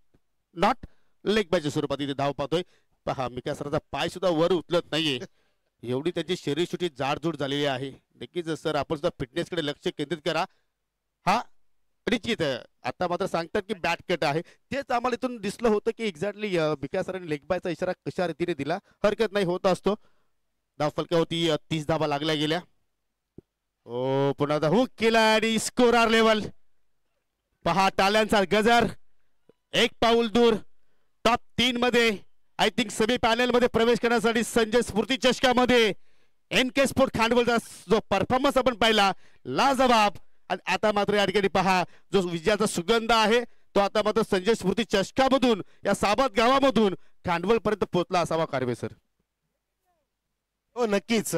नॉट लेग बायच्या स्वरूपात इथे धाव पाहतोय. पहा मिका सरांचा पाय सुद्धा वर उचलत नाहीये, एवढी त्यांची शरीरसृष्टी जाडजूड झालेली आहे. नक्कीच सर आपण सुद्धा फिटनेस कडे लक्ष केंद्रित करा. हा निश्चित आता मात्र सांगतात की बॅट कट आहे, तेच आम्हाला इथून दिसलं होतं की एक्झॅक्टली मिका सरांनी लेग बायचा इशारा कशा रीतीने दिला. हरकत नाही, होत असतो. धाव फलका होती 30 धावा लागल्या गेल्या. ओ पुन्हा हुक केला आणि स्कोरर लेवल. पहा टाळ्यांचा गजर. एक पाऊल दूर टॉप 3 मध्ये आय थिंक सेमी पॅनल मध्ये प्रवेश करण्यासाठी संजय स्फूर्ती चषकामध्ये NK स्पोर्ट खांडवलचा जो परफॉर्मन्स आपण पाहिला लाजवाब. आणि आता मात्र या ठिकाणी पहा जो विजयाचा सुगंध आहे तो आता मात्र संजय स्फूर्ती चषकामधून या साबाद गावामधून खांडवल पर्यंत पोहोचला असावा कारवे सर. हो नक्कीच,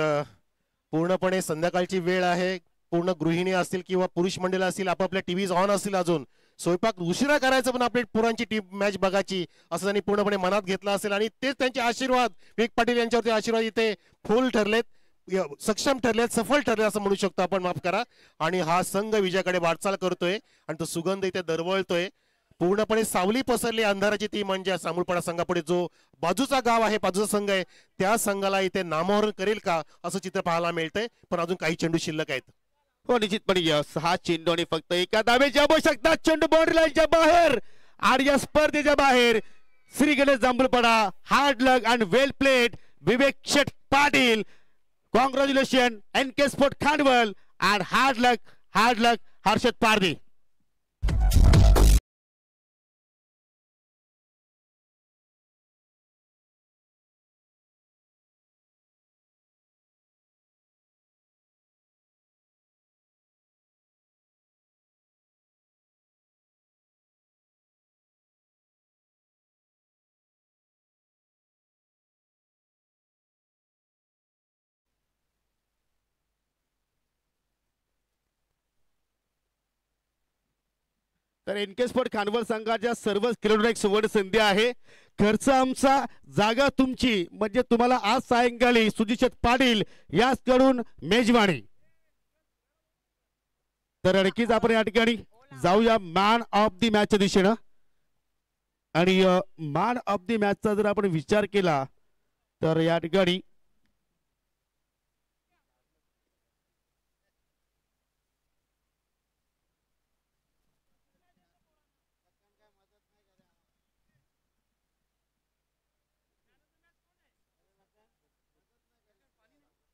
पूर्णपणे संध्याकाळची वेळ आहे. पूर्ण गृहिणी असतील किंवा पुरुष मंडळ असतील, आपापल्या टीव्हीज ऑन असतील, अजून स्वयंपाक उशिरा करायचं पण आपल्या पुरांची टीम मॅच बघायची असं त्यांनी पूर्णपणे मनात घेतलं असेल आणि तेच त्यांचे आशीर्वाद विवेक पाटील यांच्यावरती आशीर्वाद इथे फुल ठरलेत, सक्षम ठरलेत, सफल ठरले असं म्हणू शकतो आपण, माफ करा. आणि हा संघ विजयाकडे वाटचाल करतोय आणि तो सुगंध इथे दरवळतोय. पूर्णपणे सावली पसरली अंधाराची ती म्हणजे सामूळपाडा संघापुढे जो बाजूचा गाव आहे, बाजूचा संघ आहे, त्या संघाला इथे नामोहरण करेल का असं चित्र पाहायला मिळतंय. पण अजून काही चेंडू शिल्लक आहेत. हो निश्चितपणे 6 चेंडू आणि फक्त एका धावेची आवश्यकता. चेंडू बाउंड्री लाईनच्या बाहेर आणि या स्पर्धेच्या बाहेर. Shri Ganesh Jambhulpada, hard luck and well played Vivek Sheth Patil. Congratulation NK sport Khandwal and hard luck Harshad Pardhi. तर एनके स्पोर्ट खानवल संघाच्या सर्वच खेळाडूंना एक सुवर्ण संधी आहे. खर्च आमचा जागा तुमची म्हणजे तुम्हाला आज सायंकाळी सुजित पाटील याचकडून मेजवानी. तर आणखीच आपण या ठिकाणी जाऊया मॅन ऑफ द मॅचच्या दिशेनं. आणि मॅन ऑफ द मॅचचा जर आपण विचार केला तर या ठिकाणी